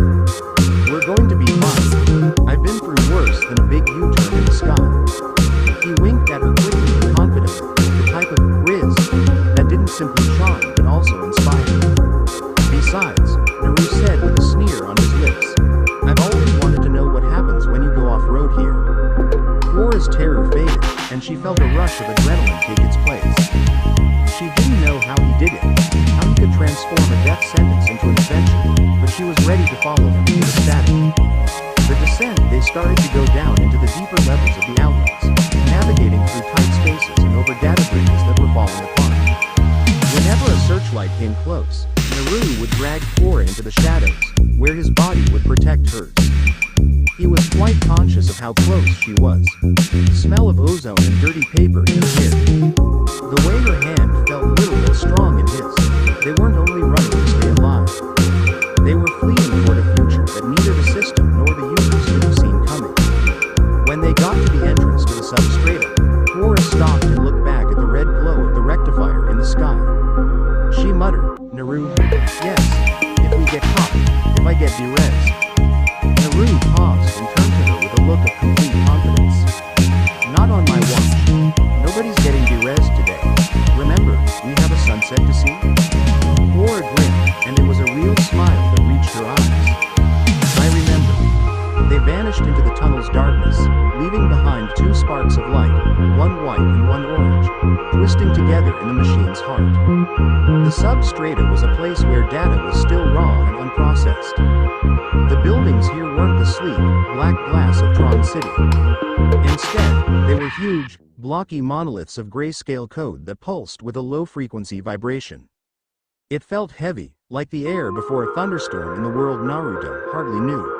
We're going to be fine. I've been through worse than a big U-turn in the sky. He winked at her quickly and confidently, the type of riz that didn't simply charm but also inspire. Besides, Naru said with a sneer on his lips, I've always wanted to know what happens when you go off-road here. Quora's terror faded, and she felt a rush of adrenaline take its place. She didn't know how he did it, how he could transform a death sentence into an adventure, but she was ready to follow him into the static. The descent, they started to go down into the deeper levels of the outlets, navigating through tight spaces and over data bridges that were falling apart. Whenever a searchlight came close, Naru would drag Quora into the shadows, where his body would protect hers. He was quite conscious of how close she was. The smell of ozone and dirty paper in her hair. The way her hand felt little but strong in his. They weren't only running to stay alive. They were fleeing toward a future that neither the system nor the users could have seen coming. When they got to the entrance to the substrata, Quora stopped and looked back at the red glow of the rectifier in the sky. She muttered, Naru, yes, if we get caught, if I get derez. Naru paused and turned to her with a look of complete confidence. Not on my watch. Nobody's getting derez today. Remember, we have a sunset to see? Quora grinned, and it was a real smile that reached her eyes. I remember. They vanished into the tunnel's darkness, leaving behind two sparks of light, one white and one orange, twisting together in the machine's heart. The substrata was a place where data was still raw and unprocessed. The buildings here weren't the sleek, black glass of Tron City. Instead, they were huge, blocky monoliths of grayscale code that pulsed with a low-frequency vibration. It felt heavy, like the air before a thunderstorm in the world Naruto hardly knew.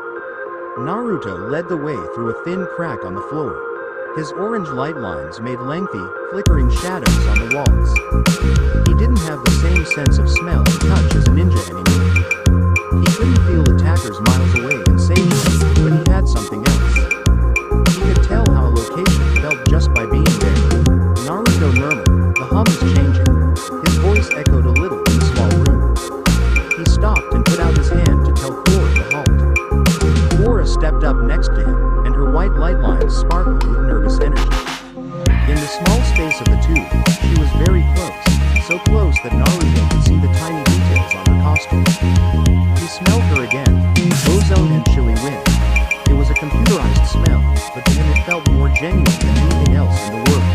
Naruto led the way through a thin crack on the floor. His orange light lines made lengthy, flickering shadows on the walls. He didn't have the same sense of smell and touch as a ninja anymore. He couldn't feel attackers miles away and save them, but he had something else. He could tell how a location felt just by being there. Naruto murmured, "The hum is changing." His voice echoed a little in the small room. He stopped and put out his hand to tell Korra to halt. Korra stepped up next to him, and her white light lines sparkled with nervous energy. In the small space of the tube, she was very close, so close that Naruto could see the tiny details on her costume. He smelled her again, ozone and chilly wind. It was a computerized smell, but to him it felt more genuine than anything else in the world.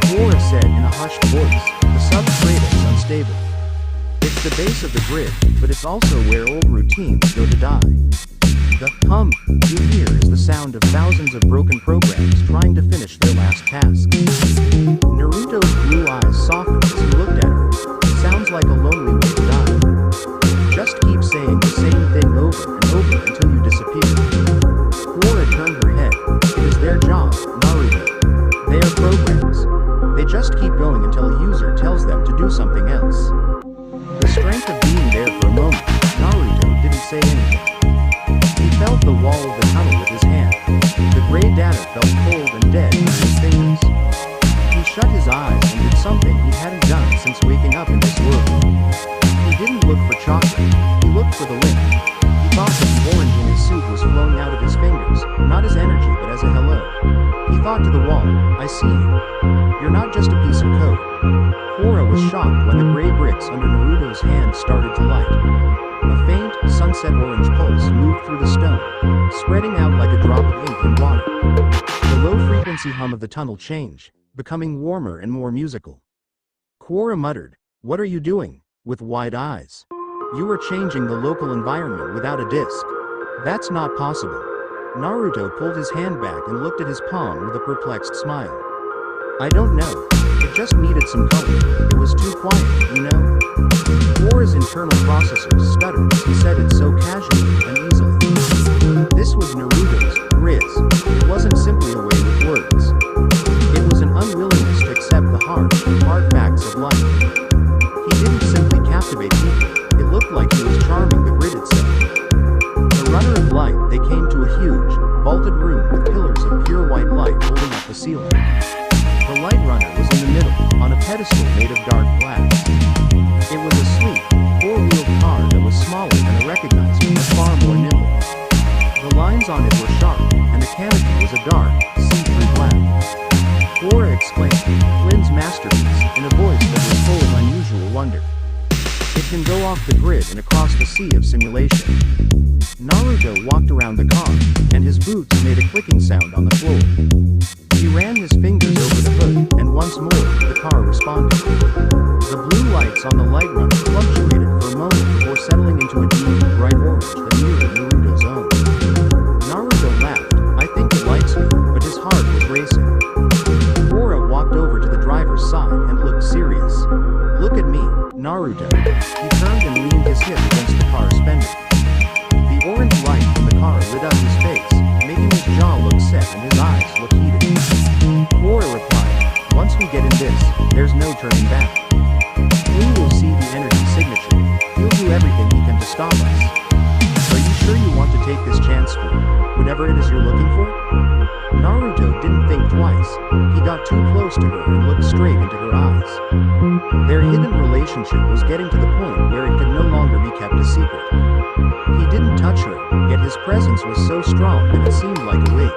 Korra said in a hushed voice, "The substrate is unstable. It's the base of the grid, but it's also where old routines go to die." The hum you hear is the sound of thousands of broken programs trying to finish their last task. Naruto's blue eyes softened as he looked at her. It sounds like a lonely way to die. Just keep saying the same thing over and over until you disappear. Korra turned her head. It is their job, Naruto. They are programs. They just keep going until a user tells them to do something else. The strength of being there for a moment, Naruto didn't say anything. He felt the wall of the tunnel with his hand. The gray data felt cold and dead in his fingers. He shut his eyes and did something he hadn't done since waking up in this world. He didn't look for chocolate, he looked for the lift. He thought that the orange in his suit was flowing out of his fingers, not as energy but as a hello. He thought to the wall, "I see you. You're not just a piece of code." Korra was shocked when the gray bricks under Naruto's hand started to light. A faint, sunset orange pulse moved through the stone, spreading out like a drop of ink in water. The low-frequency hum of the tunnel changed, becoming warmer and more musical. Korra muttered, "What are you doing?" with wide eyes. "You are changing the local environment without a disc. That's not possible." Naruto pulled his hand back and looked at his palm with a perplexed smile. "I don't know. It just needed some color. It was too quiet, you know?" Korra's internal processors stuttered as he said it so casually and easily. This was Naruto's riz. It wasn't simply a way with words. It was an unwillingness to accept the hard facts of life. He didn't simply captivate people. It looked like he was charming the grid itself. The runner of light, they came to a huge, vaulted room with pillars of pure white light holding up the ceiling. The light runner was in the middle, on a pedestal made of dark glass. It was a sleek, four-wheeled car that was smaller than a recognized but far more nimble. The lines on it were sharp, and the canopy was a dark, see-through black. Korra exclaimed, "Flynn's masterpiece," in a voice that was full of unusual wonder. "It can go off the grid and across the sea of simulation." Naruto walked around the car, and his boots made a clicking sound on the floor. He ran his fingers over the hood, and once more, the car responded. The blue lights on the light runner fluctuated for a moment before settling into a deep, bright orange that mirrored Naruto's own. Naruto laughed. "I think it likes me," but his heart was racing. Korra walked over to the driver's side and looked serious. "Look at me, Naruto." He turned and leaned his hip against the car's fender. The orange light from the car lit up his face, making his jaw look set and his eyes look heated. Korra replied, "Once we get in this, there's no turning back. Flynn will see the energy signature. He'll do everything he can to stop us. Are you sure you want to take this chance for whatever it is you're looking for?" Naruto didn't think twice. He got too close to her and looked straight into her eyes. Their hidden relationship was getting to the point where it could no longer be kept a secret. He didn't touch her, yet his presence was so strong that it seemed like a weight.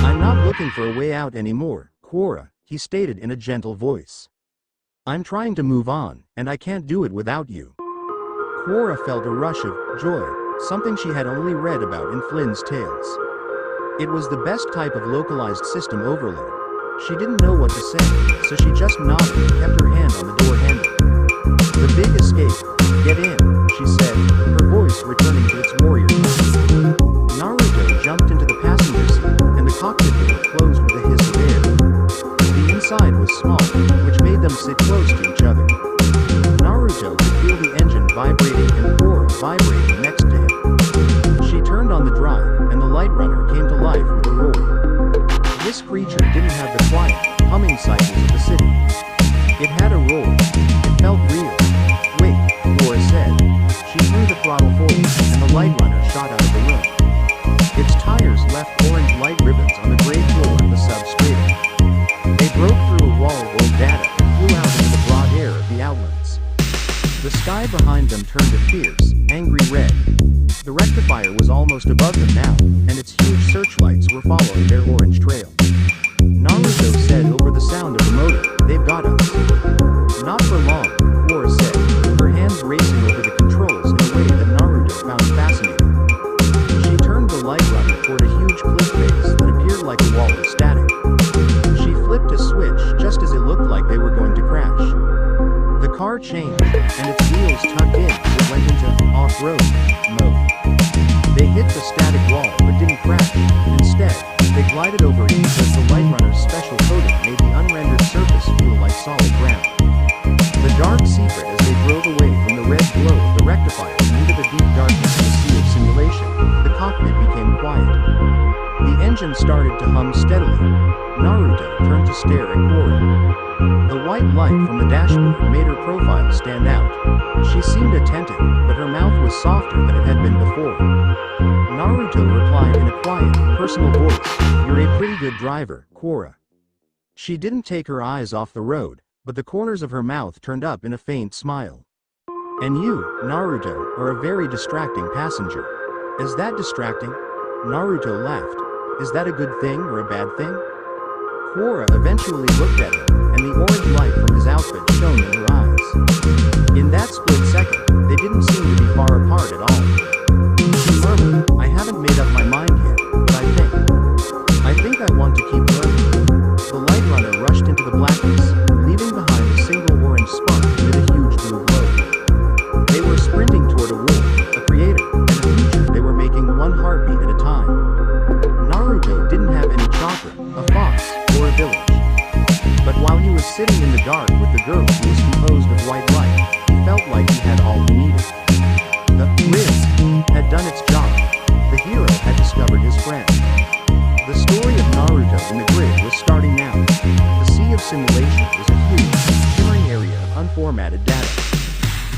"I'm not looking for a way out anymore, Korra," he stated in a gentle voice. "I'm trying to move on, and I can't do it without you." Korra felt a rush of joy, something she had only read about in Flynn's tales. It was the best type of localized system overload. She didn't know what to say, so she just nodded and kept her hand on the door handle. "The big escape. Get in," she said, her voice returning to its warrior tone. Naruto jumped into the passenger seat, and the cockpit door closed with a hiss of air. The inside was small, which made them sit close to each other. Naruto could feel the engine vibrating and Korra vibrating next to him. She turned on the drive, and the light runner came to life with a roar. This creature broke through a wall of old data and flew out into the broad air of the Outlands. The sky behind them turned a fierce, angry red. The rectifier was almost above them now, and its huge searchlights were following their orange trail. Naruto said over the sound of the motor, "They've got us." "Not for long," Quora said, her hands racing over the controls in a way that Naruto found fascinating. She turned the light runner toward a huge cliff face that appeared like a wall of static. She flipped a switch just as it looked like they were going to crash. The car changed, and its wheels tugged in as it went into off-road mode. They hit the static wall but didn't crash. Instead, they glided over it because the light runner's special coating made the unrendered surface feel like solid ground. The dark secret as they drove away from the red glow of the rectifier and into the deep darkness of the sea of simulation, the cockpit became quiet. The engine started to hum steadily. Naruto turned to stare at Quora. The white light from the dashboard made her profile stand out. She seemed attentive, but her mouth was softer than it had been before. Naruto replied in a quiet, personal voice, "You're a pretty good driver, Quora." She didn't take her eyes off the road, but the corners of her mouth turned up in a faint smile. "And you, Naruto, are a very distracting passenger." "Is that distracting?" Naruto laughed. "Is that a good thing or a bad thing?" Quora eventually looked at him, and the orange light from his outfit shone in her eyes. In that split second, they didn't seem to be far apart at all. She murmured, "I haven't made up my mind yet, but I think I want to keep learning." The light runner rushed into the blackness, leaving behind a single orange spark with a huge blue glow. They were sprinting toward a world, a creator, and a future they were making one heartbeat at a time. Naruto didn't have any chocolate, a fox, or a village. But while he was sitting in the dark with the girl who was composed of white light, he felt like he had all he needed. The risk had done its job. The hero had discovered his friend. The story of Naruto in the grid was starting now. The sea of simulation was a huge, shimmering area of unformatted data.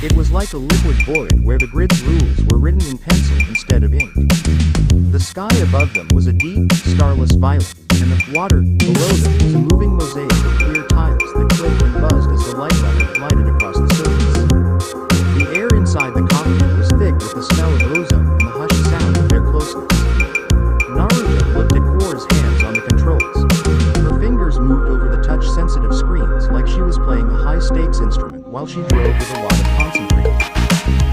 It was like a liquid void where the grid's rules were written in pencil instead of ink. The sky above them was a deep, starless violet, and the water below them was a moving mosaic of clear tiles that clicked and buzzed as the light runner glided across the surface. The air inside the cockpit was thick with the smell of ozone and the hushed sound of their closeness. Naruto looked at Quora's hands on the controls. Her fingers moved over the touch-sensitive screens like she was playing a high-stakes instrument while she drove with a lot of concentrating.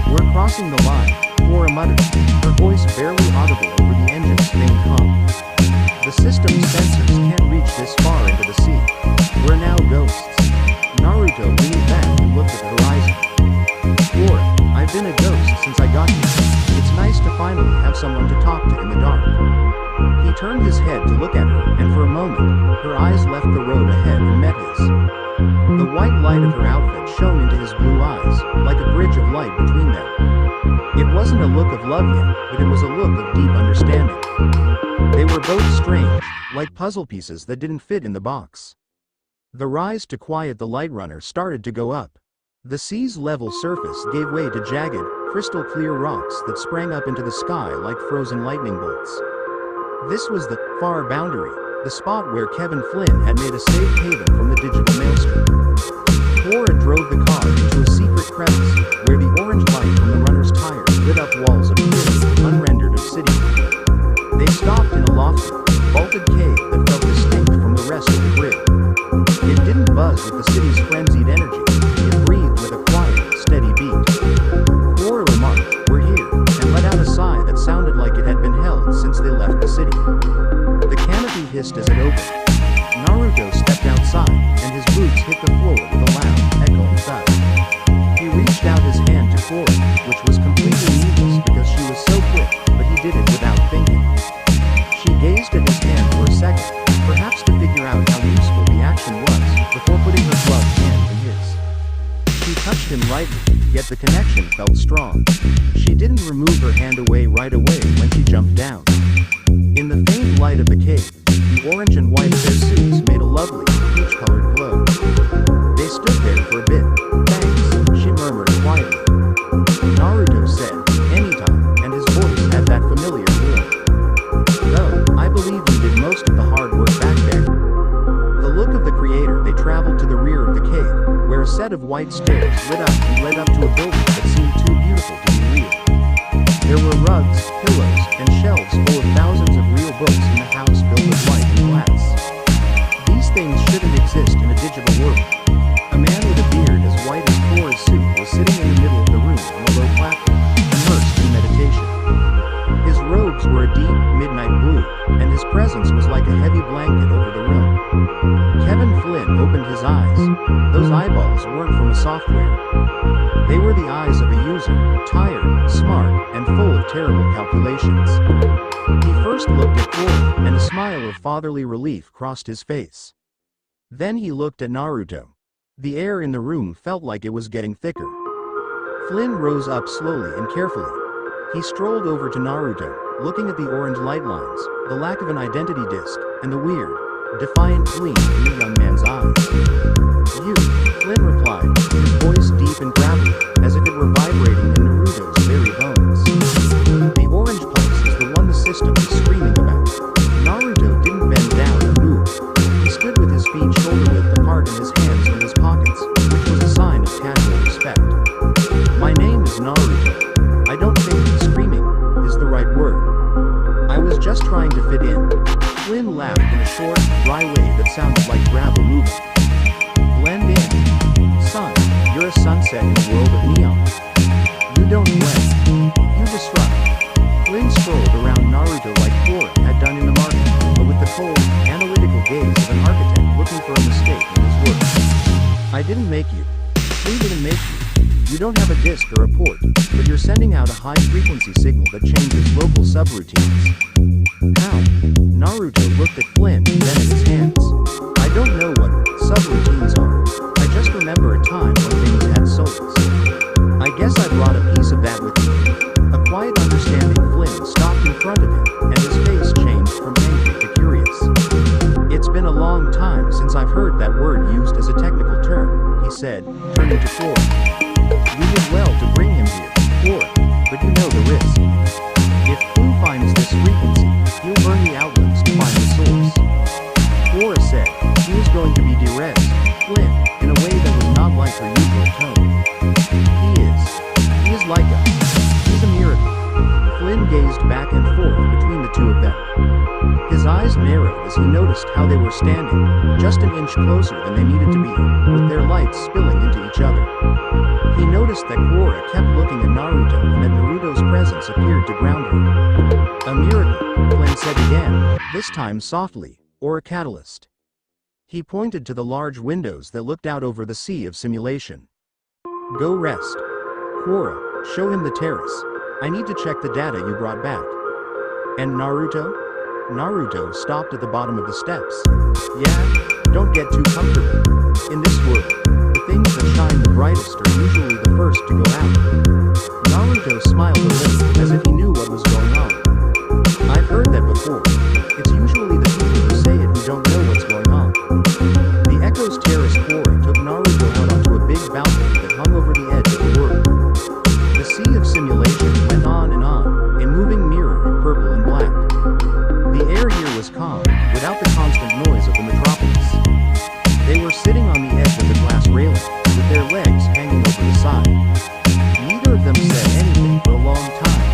"We're crossing the line," Quora muttered, her voice barely audible over the engine's faint hum. "The system's sensors can't reach this far into the sea. We're now ghosts." Naruto leaned back and looked at the horizon. "Quora, I've been a ghost since I got here. It's nice to finally have someone to talk to in the dark." He turned his head to look at her, and for a moment, her eyes left the road ahead and met his. The white light of her outfit shone into his blue eyes, like a bridge of light between them. It wasn't a look of love yet, but it was a look of deep understanding. They were both strange, like puzzle pieces that didn't fit in the box. The rise to quiet the light runner started to go up. The sea's level surface gave way to jagged, crystal-clear rocks that sprang up into the sky like frozen lightning bolts. This was the far boundary, the spot where Kevin Flynn had made a safe haven from the digital maelstrom. Quora drove the car into a secret crevice, where the orange light from the runner's tires lit up walls of clear, unrendered obsidian. They stopped in a lofty, vaulted cave that felt distinct from the rest of the grid. It didn't buzz with the city's frenzied energy, it breathed with a quiet, steady beat. Quora remarked, "We're here," and let out a sigh that sounded like it had been held since they left the city. The canopy hissed as it opened. Naruto stepped outside, and his boots hit the floor with a loud, echoing thud. He reached out his hand to Quora, which was completely needless because she was so quick, but he did it without thinking. She gazed at his hand for a second, perhaps to figure out how useful the action was, before putting her gloved hand in his. She touched him lightly, yet the connection felt strong. She didn't remove her hand right away when she jumped down. In the faint light of the cave, the orange and white of their suits made a lovely, peach-colored glow. They stood there for a bit. "Thanks," she murmured quietly. Naruto said, "Anytime," and his voice had that familiar warmth. "Though, I believe you did most of the hard work back there." The look of the creator, a set of white stairs lit up and led up to a building that seemed too beautiful to be real. There were rugs, pillows, and shelves full of thousands of real books in a house built of light and glass. These things shouldn't exist in a digital world. A man with a beard as white as Flora's suit was sitting in the middle of the room on a low platform, immersed in meditation. His robes were a deep, midnight blue, and his presence was like a heavy blanket over the room. Kevin Flynn opened his eyes. Those eyeballs weren't from a software. They were the eyes of a user, tired, smart, and full of terrible calculations. He first looked at Flora, and a smile of fatherly relief crossed his face. Then he looked at Naruto. The air in the room felt like it was getting thicker. Flynn rose up slowly and carefully. He strolled over to Naruto, looking at the orange light lines, the lack of an identity disc, and the weird, defiant gleam in the young man's eyes. "You," Flynn replied, his voice deep and gravelly, as if it were vibrating in Naruto's very bones. "The orange pulse is the one the system is screaming about." Naruto didn't bend down or move. He stood with his feet shoulder-width apart and his hands in his pockets, which was a sign of casual respect. "My name is Naruto. I don't think screaming is the right word. I was just trying to fit in." Flynn laughed in a short, dry way that sounded like gravel moving. "Blend in. Son, you're a sunset in a world of neon. You don't blend. You disrupt." Flynn strolled around Naruto like Flora had done in the market, but with the cold, analytical gaze of an architect looking for a mistake in his work. "I didn't make you. We didn't make you. You don't have a disk or a port, but you're sending out a high-frequency signal that changes local subroutines." "How?" Naruto looked at Flynn, then at his hands. "I don't know what subroutines are. I just remember a time when things had souls. I guess I brought a piece of that with me." A quiet, understanding Flynn stopped in front of him, and his face changed from angry to curious. "It's been a long time since I've heard that word used as a technical term," he said, turning to Flora. "We did well to bring him here, Flora, but you know the risk. If Fu finds this frequency, he'll burn the outlets to find the source." Flora said. He was going to be derezed, Flynn, in a way that was not like her usual tone. He is like us. He's a miracle." Flynn gazed back and forth between the two of them. His eyes narrowed as he noticed how they were standing, just an inch closer than they needed to be, with their lights spilling into each other. He noticed that Flora kept looking at Naruto and that Naruto's presence appeared to ground her. "A miracle," Flynn said again, this time softly, "or a catalyst." He pointed to the large windows that looked out over the sea of simulation. "Go rest. Quora, show him the terrace. I need to check the data you brought back." "And Naruto?" Naruto stopped at the bottom of the steps. "Yeah, don't get too comfortable. In this world, the things that shine the brightest are usually the first to go out." Naruto smiled a little, as if he knew what was going on. "I've heard that before. It's usually the people who say it who don't know what's going on." The Echo's terrace Quora took Naruto out onto a big balcony that hung over the edge of the world. The sea of simulation went on, a moving mirror of purple and black. The air here was calm, without the constant noise of the metropolis. They were sitting on the edge of the glass railing, with their legs hanging over the side. Neither of them said anything for a long time.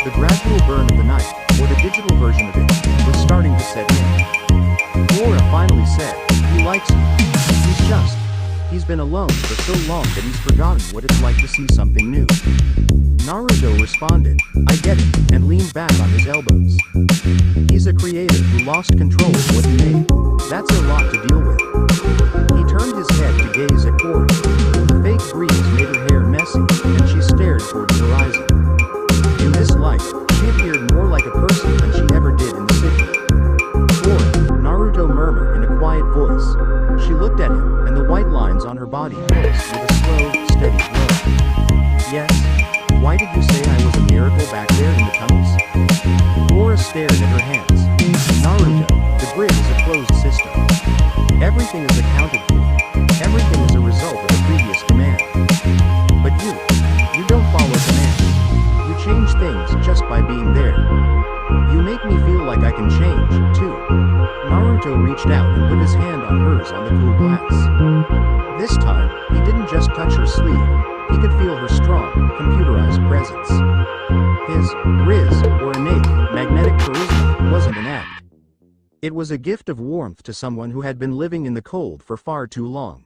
The gradual burn of the night, or the digital version of it, was starting to set in. Flora finally said, "He likes you. He's been alone for so long that he's forgotten what it's like to see something new." Naruto responded, "I get it," and leaned back on his elbows. He's a creator who lost control of what he made. That's a lot to deal with. He turned his head to gaze at Quora. The fake breeze made her hair messy, and she stared toward the horizon. In this light, she appeared more like a person than she ever did in the city. "Quora," Naruto murmured in a quiet voice. She looked at him, and the white lines on her body pulsed with a slow, steady glow. "Yes? Why did you say I was a miracle back there in the tunnels?" Flora stared at her hands. "Naruto, the grid is a closed system. Everything is accounted for. Everything is a result of a previous command. But you don't follow commands. You change things just by being there. You make me feel like I can change, too. Naruto reached out and put his hand on hers on the cool glass. This time, he didn't just touch her sleeve, he could feel her strong, computerized presence. His riz, or innate, magnetic charisma, wasn't an act. It was a gift of warmth to someone who had been living in the cold for far too long.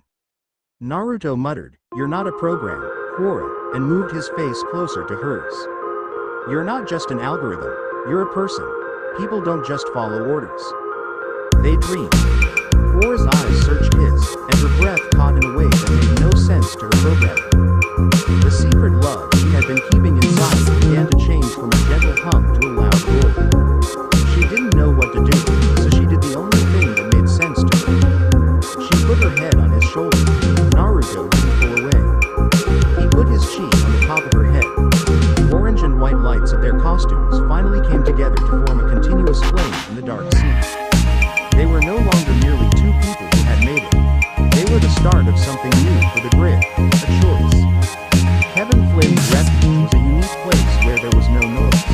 Naruto muttered, "You're not a program, Quora," and moved his face closer to hers. "You're not just an algorithm, you're a person. People don't just follow orders. They dream." Quora's eyes searched his, and her breath caught in a way that made no sense to her programming. The secret love she had been keeping inside began to change from a gentle hum to a loud roar. She didn't know what to do, so she did the only thing that made sense to her. She put her head on his shoulder. Naruto didn't pull away. He put his cheek on the top of her head. The orange and white lights of their costumes finally came together to form a continuous flame in the dark sea. They were no longer merely two people who had made it. They were the start of something new for the grid, a choice. Kevin Flynn's refuge was a unique place where there was no noise.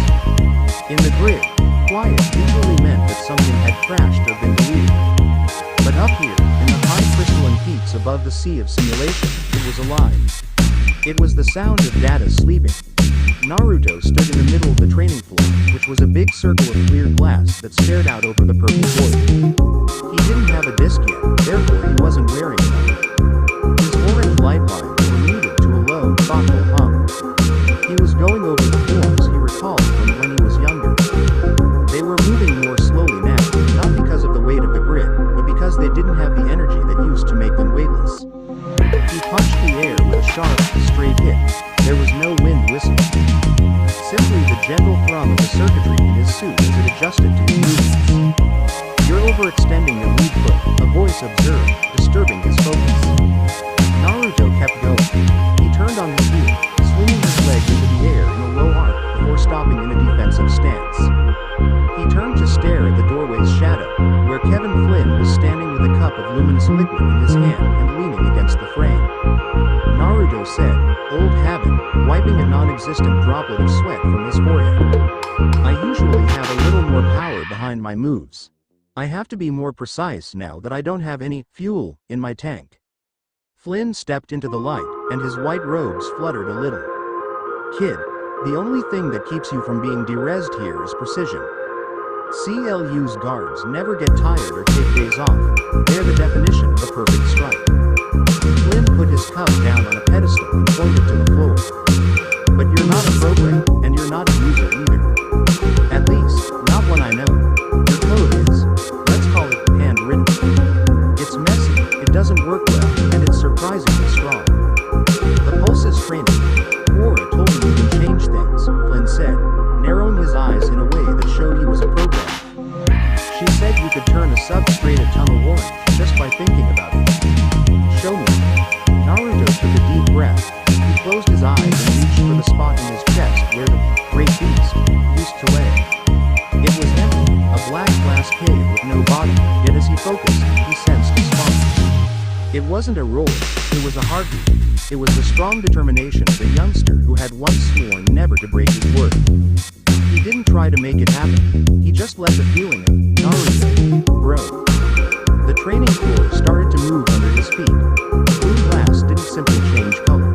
In the grid, quiet usually meant that something had crashed or been deleted. But up here, in the high crystalline peaks above the sea of simulation, it was alive. It was the sound of data sleeping. Naruto stood in the middle of the training floor, which was a big circle of clear glass that stared out over the purple void. He didn't have a disc yet, therefore he wasn't wearing it. His orange light lines were muted to a low, thoughtful hum. He was going over the forms he recalled from when he was younger. They were moving more slowly now, not because of the weight of the grid, but because they didn't have the energy that used to make them weightless. He punched the air with a sharp, straight hit. There was no wind whistling. Simply the gentle thrum of the circuitry in his suit as it adjusted to his movements. "You're overextending your lead foot," a voice observed, disturbing his focus. Naruto kept going. He turned on his heel, swinging his leg into the air in a low arc before stopping in a defensive stance. He turned to stare at the doorway's shadow, where Kevin Flynn was standing with a cup of luminous liquid in his hand and leaning against the frame. Naruto said, "Old habit," wiping a non-existent droplet of sweat from his forehead. "I usually have a little more power behind my moves. I have to be more precise now that I don't have any fuel in my tank." Flynn stepped into the light, and his white robes fluttered a little. "Kid, the only thing that keeps you from being derezzed here is precision. CLU's guards never get tired or take days off. They're the definition of a perfect strike." Flynn put his cup down on a pedestal and pointed to the floor. "But you're not a program, and you're not a user either. At least, not one I know. Your code is, let's call it, handwritten. It's messy, it doesn't work well, and it's surprisingly strong. The Pulse's training. Quora told me you can change things," Flynn said, narrowing his eyes in a way that showed he was a programmer. "She said you could turn a substrate a tunnel orange just by thinking about it." "Show me." Naruto took a deep breath. He closed his eyes and reached for the spot in his chest where the great beast used to lay. It was empty, a black glass cave with no body, yet as he focused, he sensed a spark. It wasn't a roar, it was a heartbeat. It was the strong determination of a youngster who had once sworn never to break his word. He didn't try to make it happen, he just let the feeling of, "Naruto, bro." The training floor started to move under his feet. The blue glass didn't simply change color.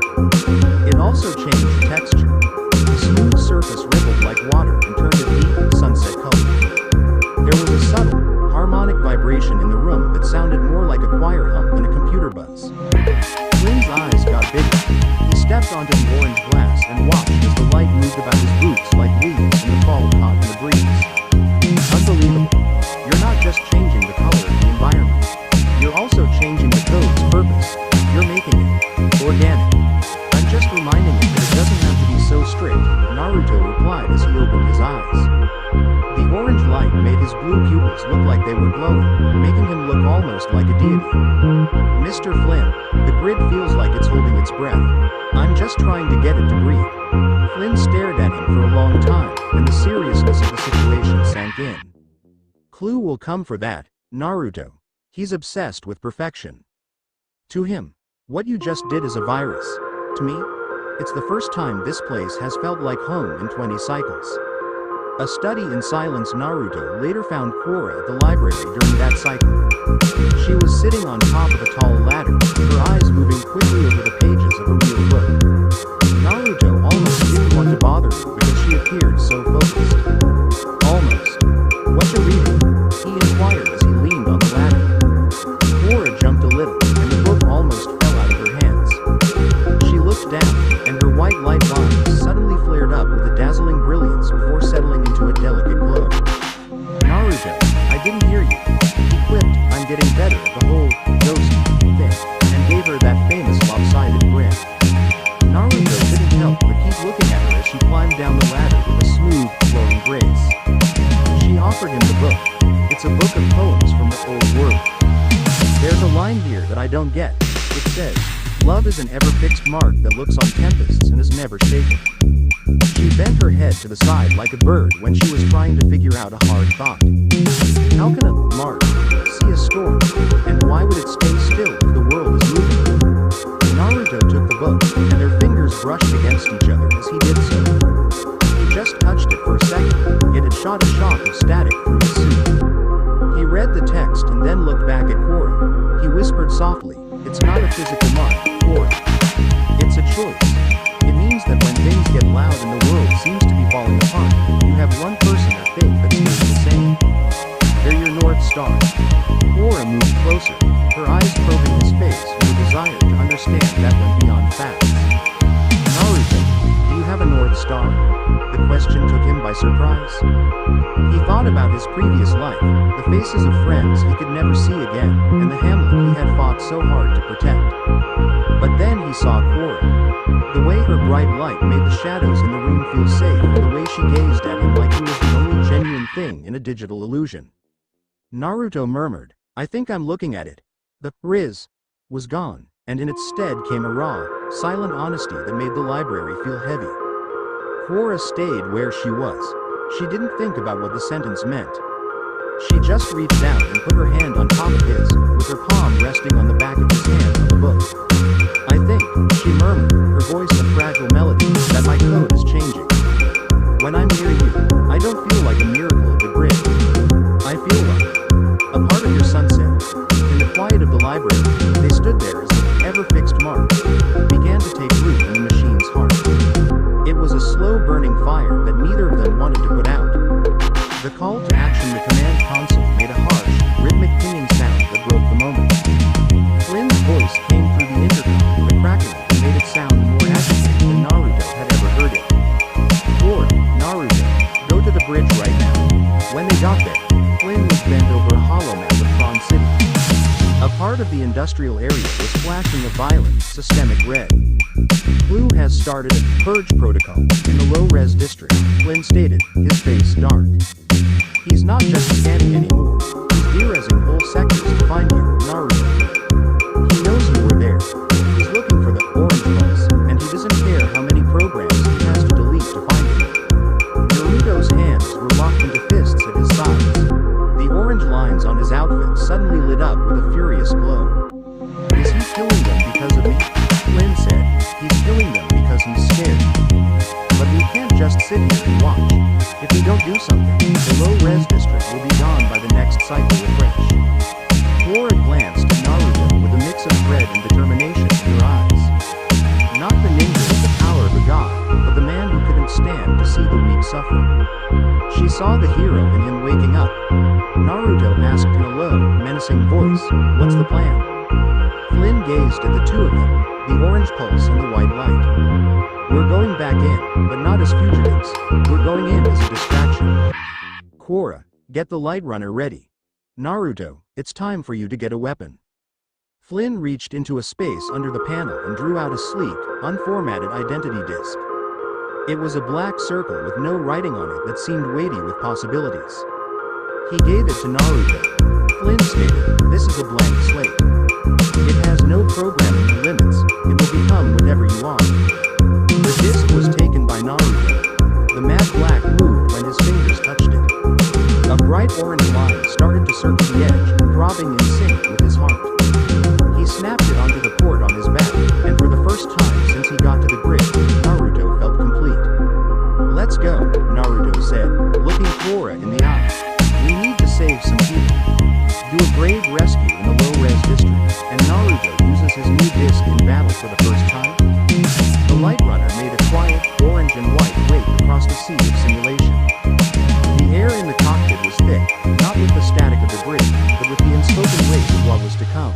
It also changed texture. The smooth surface rippled like water and turned a deep, sunset color. There was a subtle, harmonic vibration in the room that sounded more like a choir hum than a computer buzz. Flynn's eyes got bigger. He stepped onto the orange glass and watched as the light moved about his boots like leaves in the fall caught in the breeze. Unbelievable. You're not just changing the color of the environment. You're also changing the code's purpose. You're making it organic. I'm just reminding it that it doesn't have to be so strict, Naruto replied as he opened his eyes. The orange light made his blue pupils look like they were glowing, making him look almost like a deity. "Mr. Flynn, the grid feels like it's holding its breath. I'm just trying to get it to breathe." Flynn stared at him for a long time, and the seriousness of the situation sank in. "Clue will come for that, Naruto. He's obsessed with perfection. To him, what you just did is a virus. To me, it's the first time this place has felt like home in 20 cycles." A study in silence. Naruto later found Korra at the library during that cycle. She was sitting on top of a tall ladder, her eyes moving quickly over the pages of a real book. Naruto almost didn't want to bother her because she appeared so focused. Almost. "What you reading?" he inquired as he leaned on the ladder. Korra jumped a little, and the book almost fell out of her hands. She looked down, and her white light lines suddenly flared up with a dazzling brilliance before settling into a delicate glow. "Naruto, I didn't hear you," he quipped. "I'm getting better at the whole ghost thing," and gave her that famous lopsided grin. Naruto couldn't help but keep looking at her as she climbed down the ladder with a smooth, flowing grace. She offered him the book. "It's a book of poems from the old world. There's a line here that I don't get. It says, 'Love is an ever-fixed mark that looks on tempests and is never shaken.'" She bent her head to the side like a bird when she was trying to figure out a hard thought. How can a mark see a storm? And why would it stay still if the world is moving? Naruto took the book, and their fingers brushed against each other as he did so. He just touched it for a second, yet it shot a shock of static through his suit. He read the text and then looked back at Korra. He whispered softly, "It's not a physical mark, Korra. It's a choice. It means that when things get loud and the world seems to be falling apart, you have one person or thing that stays the same. They're your North Star." Korra moved closer, her eyes probing his face with a desire to understand that went beyond facts. "Naruto, do you have a North Star?" The question took him by surprise. He thought about his previous life, the faces of friends he could never see again, and the hamlet he had fought so hard to protect. But then he saw Korra. The way her bright light made the shadows in the room feel safe, and the way she gazed at him like he was the only genuine thing in a digital illusion. Naruto murmured, "I think I'm looking at it." The riz was gone, and in its stead came a raw, silent honesty that made the library feel heavy. Korra stayed where she was. She didn't think about what the sentence meant. She just reached out and put her hand on top of his, with her palm resting on the back of his hand on the book. "I think," she murmured, her voice a fragile melody, "that my code is changing. When I'm near you, I don't feel like a miracle of the grid. I feel like a part of your sunset." In the quiet of the library, they stood there as the ever-fixed mark began to take root in the machine's heart. It was a slow-burning fire that neither of them wanted to put out. The call to action, the command console, made a harsh, rhythmic pinging sound that broke the moment. Flynn's voice came through the intercom with a crackling that made it sound more agitated than Naruto had ever heard it. "Korra, Naruto, go to the bridge right now." When they got there, Flynn was bent over a hollow map of Tron City. A part of the industrial area was flashing a violent, systemic red. "Blue has started a purge protocol in the low-res district," Flynn stated, his face dark. "He's not just scanning anymore, he's derezzing whole sectors to find you, Naruto. He knows you were there. He's looking for the orange pulse, and he doesn't care how many programs he has to delete to find you." Naruto's hands were locked into fists at his sides. The orange lines on his outfit suddenly lit up with a furious glow. "Is he killing them because of me?" Flynn said. "He's killing them because he's scared. But we can't just sit here and watch. If we don't do something, the low-res district will be gone by the next cycle refresh." Korra glanced at Naruto with a mix of dread and determination in her eyes. Not the ninja with the power of a god, but the man who couldn't stand to see the weak suffer. She saw the hero in him waking up. Naruto asked in a low, menacing voice, "What's the plan?" Flynn gazed at the two of them, the orange pulse and the white light. "We're going back in, but not as fugitives. We're going in as a distraction. Korra, get the light runner ready. Naruto, it's time for you to get a weapon." Flynn reached into a space under the panel and drew out a sleek, unformatted identity disk. It was a black circle with no writing on it that seemed weighty with possibilities. He gave it to Naruto. Flynn stated, "This is a blank slate. It has no programming limits. It will become whatever you want." The disc was taken by Naruto. The matte black moved when his fingers touched it. A bright orange line started to circle the edge, throbbing in sync with his heart. He snapped it onto the port on his back, and for the first time since he got to the grid, Naruto felt complete. "Let's go," Naruto said, his new disc in battle for the first time? The light runner made a quiet, orange and white wake across the sea of simulation. The air in the cockpit was thick, not with the static of the bridge, but with the unspoken weight of what was to come.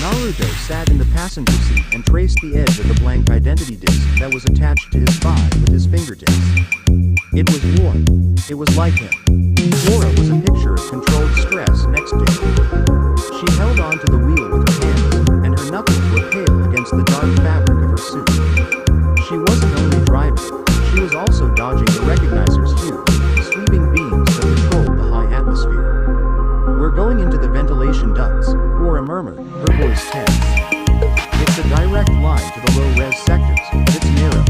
Naruto sat in the passenger seat and traced the edge of the blank identity disc that was attached to his thigh with his fingertips. It was warm. It was like him. Aura was a picture of controlled stress next to him. She held onto the wheel with her hands, and her knuckles were pale against the dark fabric of her suit. She wasn't only driving, she was also dodging the recognizer's huge, sweeping beams that patrolled the high atmosphere. "We're going into the ventilation ducts," Quora murmured, her voice tense. "It's a direct line to the low-res sectors, but it's narrow.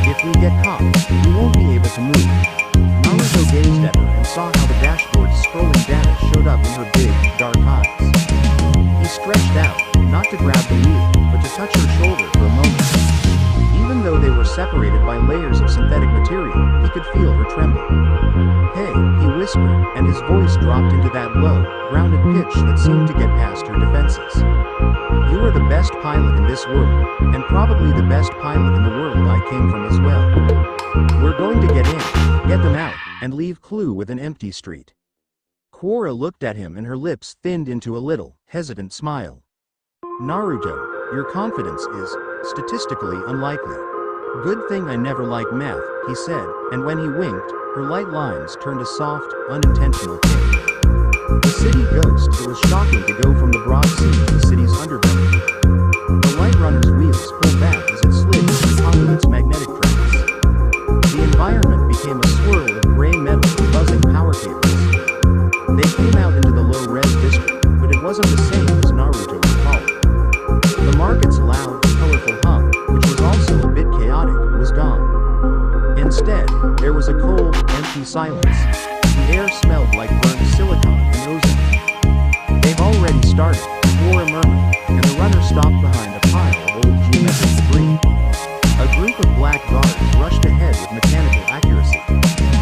If we get caught, we won't be able to move." Naruto gazed at her and saw how the dashboard's scrolling data showed up in her big, dark eyes. He stretched out, not to grab the wheel, but to touch her shoulder for a moment. Even though they were separated by layers of synthetic material, he could feel her tremble. "Hey," he whispered, and his voice dropped into that low, grounded pitch that seemed to get past her defenses. "You are the best pilot in this world, and probably the best pilot in the world I came from as well. We're going to get in, get them out, and leave Clue with an empty street." Quora looked at him and her lips thinned into a little, hesitant smile. "Naruto, your confidence is statistically unlikely. Good thing I never liked math," he said, and when he winked, her light lines turned a soft, unintentional tinge. The city ghost, it was shocking to go from the broad sea to the city's underbelly. The light runner's wheels pulled back as it slid into the conduit's magnetic tracks. The environment became a swirl of gray metal and buzzing power cables. They came out into the low-res district, but it wasn't the same as Naruto recalled. The market's loud, colorful hum, which was also a bit chaotic, was gone. Instead, there was a cold, empty silence. The air smelled like burnt silicon and ozone. "They've already started," Quora murmured, and the runner stopped behind a pile of old geometric debris. A group of black guards rushed ahead with mechanical accuracy.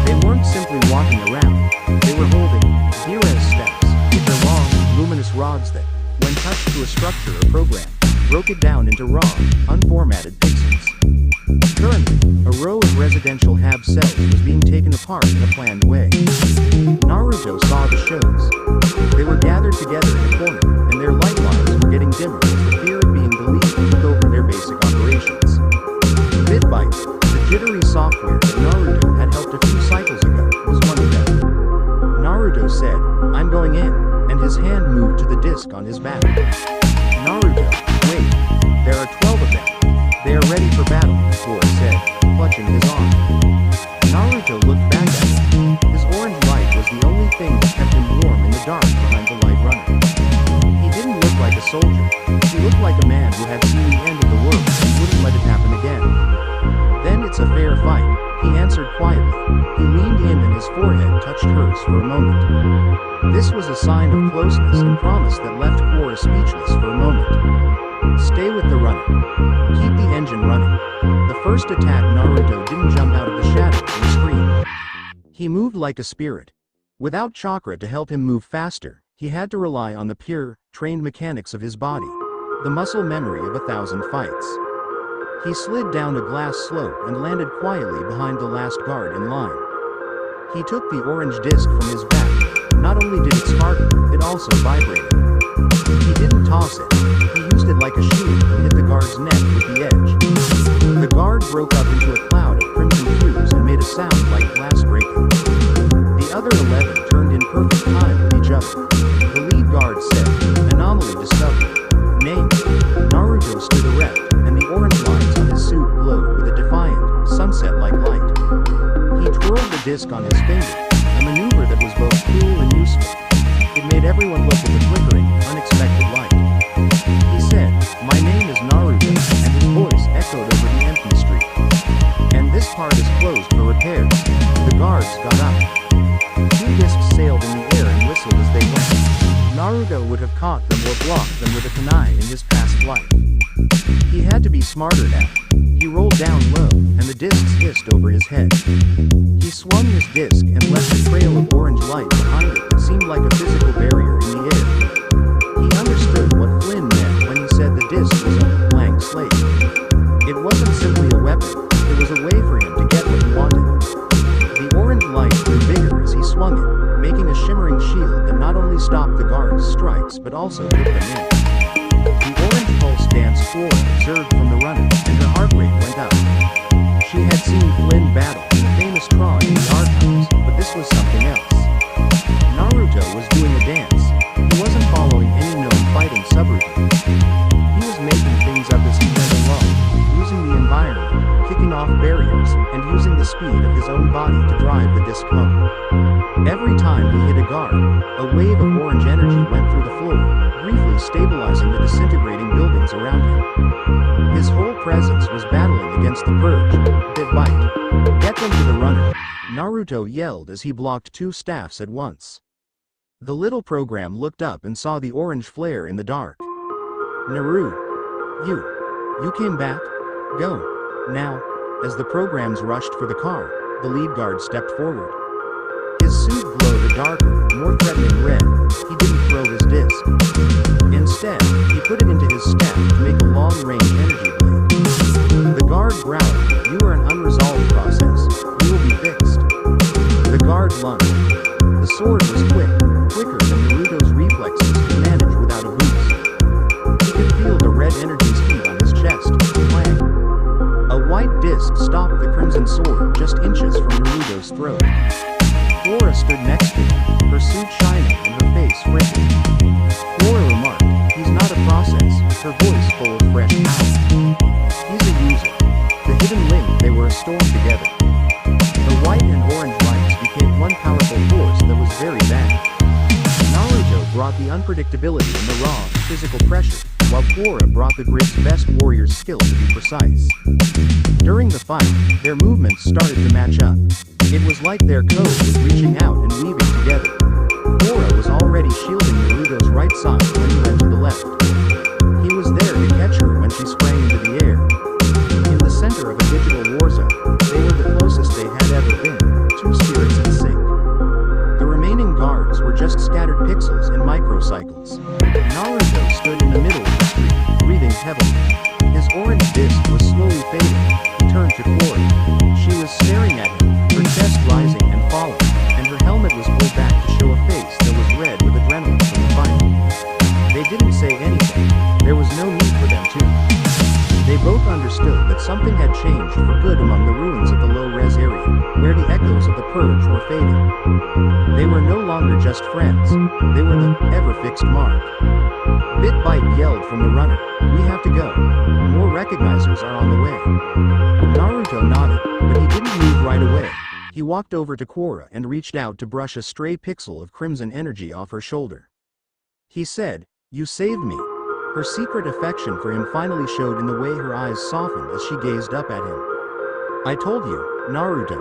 They weren't simply walking around, they were holding Dires steps, which are long, luminous rods that, when touched to a structure or program, broke it down into raw, unformatted pixels. Currently, a row of residential hab cells was being taken apart in a planned way. Naruto saw the shows. They were gathered together in a corner, and their light lines were getting dimmer as the fear of being deleted took over their basic operations. Bitbite, the jittery software that Naruto had helped a few cycles ago, was one of them. Naruto said, "I'm going in," and his hand moved to the disc on his back. "Naruto, wait. There are 12 of them. They are ready for battle," Quora said, clutching his arm. Naruto looked back at him. His orange light was the only thing that kept him warm in the dark behind the light runner. He didn't look like a soldier. He looked like a man who had seen the end of the world and wouldn't let it happen again. "Then it's a fair fight," he answered quietly. He leaned in and his forehead touched hers for a moment. This was a sign of closeness and promise that left Quora speechless for a moment. "Stay with the runner. Keep the engine running." The first attack, Naruto didn't jump out of the shadows and scream. He moved like a spirit. Without chakra to help him move faster, he had to rely on the pure, trained mechanics of his body, the muscle memory of 1,000 fights. He slid down a glass slope and landed quietly behind the last guard in line. He took the orange disc from his back. Not only did it sparkle, it also vibrated. He didn't toss it. He used it like a shield and hit the guard's neck with the edge. The guard broke up into a cloud of crimson hues and made a sound like glass breaking. The other 11 turned in perfect time with each other. The lead guard said, "Anomaly discovered. Name." Naruto stood erect, and the orange lines on his suit glowed with a defiant, sunset-like light. He twirled the disc on his finger, a maneuver that was both cool and useful. It made everyone look at the flickering, unexpected light. He said, "My name is Naruto," and his voice echoed over the empty street. "And this part is closed for repairs." The guards got up. 2 discs sailed in the air and whistled as they went. Naruto would have caught them or blocked them with a kunai in his past life. He had to be smarter now. He rolled down low, and the discs hissed over his head. He swung his disc and left a trail of orange light behind it that seemed like a physical barrier in the air. He understood what Flynn meant when he said observed from the runner, and her heart rate went up. She had seen Flynn battle in the famous Tron in the archives, but this was something else. Naruto was doing a dance. He wasn't following any known fighting subroutine. He was making things up as he went along, using the environment, kicking off barriers, and using the speed of his own body to drive the disc home. Every time he hit a guard, a wave of orange energy went through the floor, briefly stabilizing the disintegrating buildings around him. His whole presence was battling against the purge. Bit bite. Get them to the runner, Naruto yelled as he blocked two staffs at once. The little program looked up and saw the orange flare in the dark. Naru. You came back? Go. Now. As the programs rushed for the car, the lead guard stepped forward. His suit glowed a darker, more threatening red. He didn't throw his disc. Instead, he put it into his staff to make a long-range energy blade. The guard growled, "You are an unresolved process. You will be fixed." The guard lunged. The sword was quicker than Naruto's reflexes could manage without a boost. He could feel the red energy's heat on his chest. Clang. A white disc stopped the crimson sword just inches from Naruto's throat. Flora stood next to him, her suit shining and her face freckled. Flora remarked, "He's not a process," her voice full of fresh power. "He's a user." The hidden link, they were a storm together. The white and orange lights became one powerful force that was very bad. Naruto brought the unpredictability and the raw, physical pressure, while Flora brought the grid's best warrior's skill to be precise. During the fight, their movements started to match up. It was like their code was reaching out and weaving together. Flora was already shielding Naruto's right side when he went to the left. He was there to catch her when she sprang into the air. In the center of a digital war zone, they were the closest they had ever been, two spirits in sync. The remaining guards were just scattered pixels and microcycles. Naruto stood in the middle of the street, breathing heavily. His orange disc was slowly fading. He turned to Flora. She was staring at him, her chest rising and falling, and her helmet was pulled back to show a face that was red with adrenaline from the fight. They didn't say anything. There was no need for them to. They both understood that something had changed for good among the ruins of the low-res area, where the echoes of the purge were fading. They were no longer just friends. They were the ever-fixed mark. Bit Bite yelled from the runner, "We have to go. More recognizers are on the way." Naruto nodded, but he didn't move right away. He walked over to Quora and reached out to brush a stray pixel of crimson energy off her shoulder. He said, "You saved me." Her secret affection for him finally showed in the way her eyes softened as she gazed up at him. "I told you, Naruto.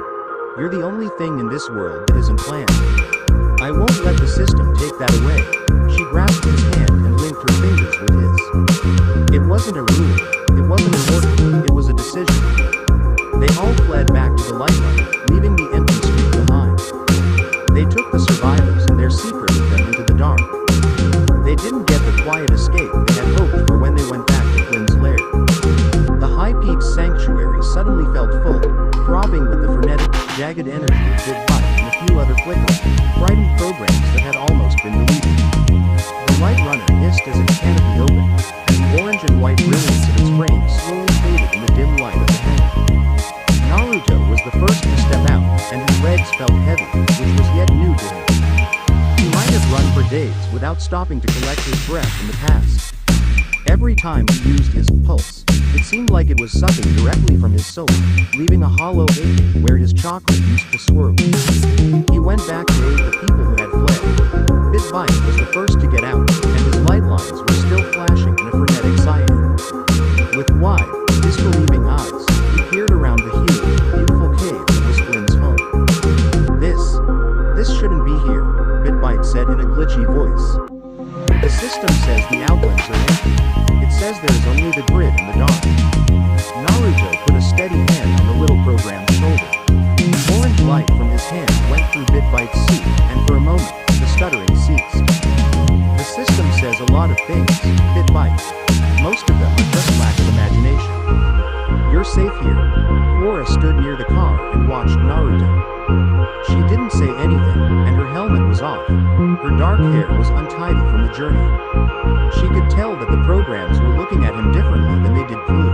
You're the only thing in this world that isn't planned. I won't let the system take that away." She grasped his hand and linked her fingers with his. It wasn't a rule. It wasn't an order. It was a decision. They all fled back to the light, leaving the empty street behind. They took the survivors and their secret with them into the dark. They didn't get the quiet escape they had hoped for when they went back to Flynn's lair. The high-peaked sanctuary suddenly felt full, throbbing with the frenetic, jagged energy of Bit Bite and a few other flickering, frightened programs that had almost been deleted. The light runner hissed as its canopy opened, and the orange and white brilliance of its frame slowly faded in the dim light of the hangar. Naruto was the first to step out, and his legs felt heavy, which was yet new to him. He might have run for days without stopping to collect his breath in the past. Every time he used his pulse, it seemed like it was sucking directly from his soul, leaving a hollow aching where his chakra used to swirl. He went back to aid the people who had fled. Bit Bite was the first to get out, and his light lines were still flashing in a frenetic cyan. With wide, disbelieving eyes, he peered around the huge, beautiful cave that was Flynn's home. This shouldn't be here, Bit Bite said in a glitchy voice. The system says the outlets are empty. It says there is only the grid and the dark. Naruto put a steady hand on the little program's shoulder. Orange light from his hand went through Bit Bite's suit, and for a moment, the stuttering ceased. The system says a lot of things, Bit Bite. Most of them are just lack of imagination. You're safe here. Flora stood near the car and watched Naruto. She didn't say anything, and her helmet was off. Her dark hair was untidy from the journey. She could tell that the programs were looking at him differently than they did Flynn.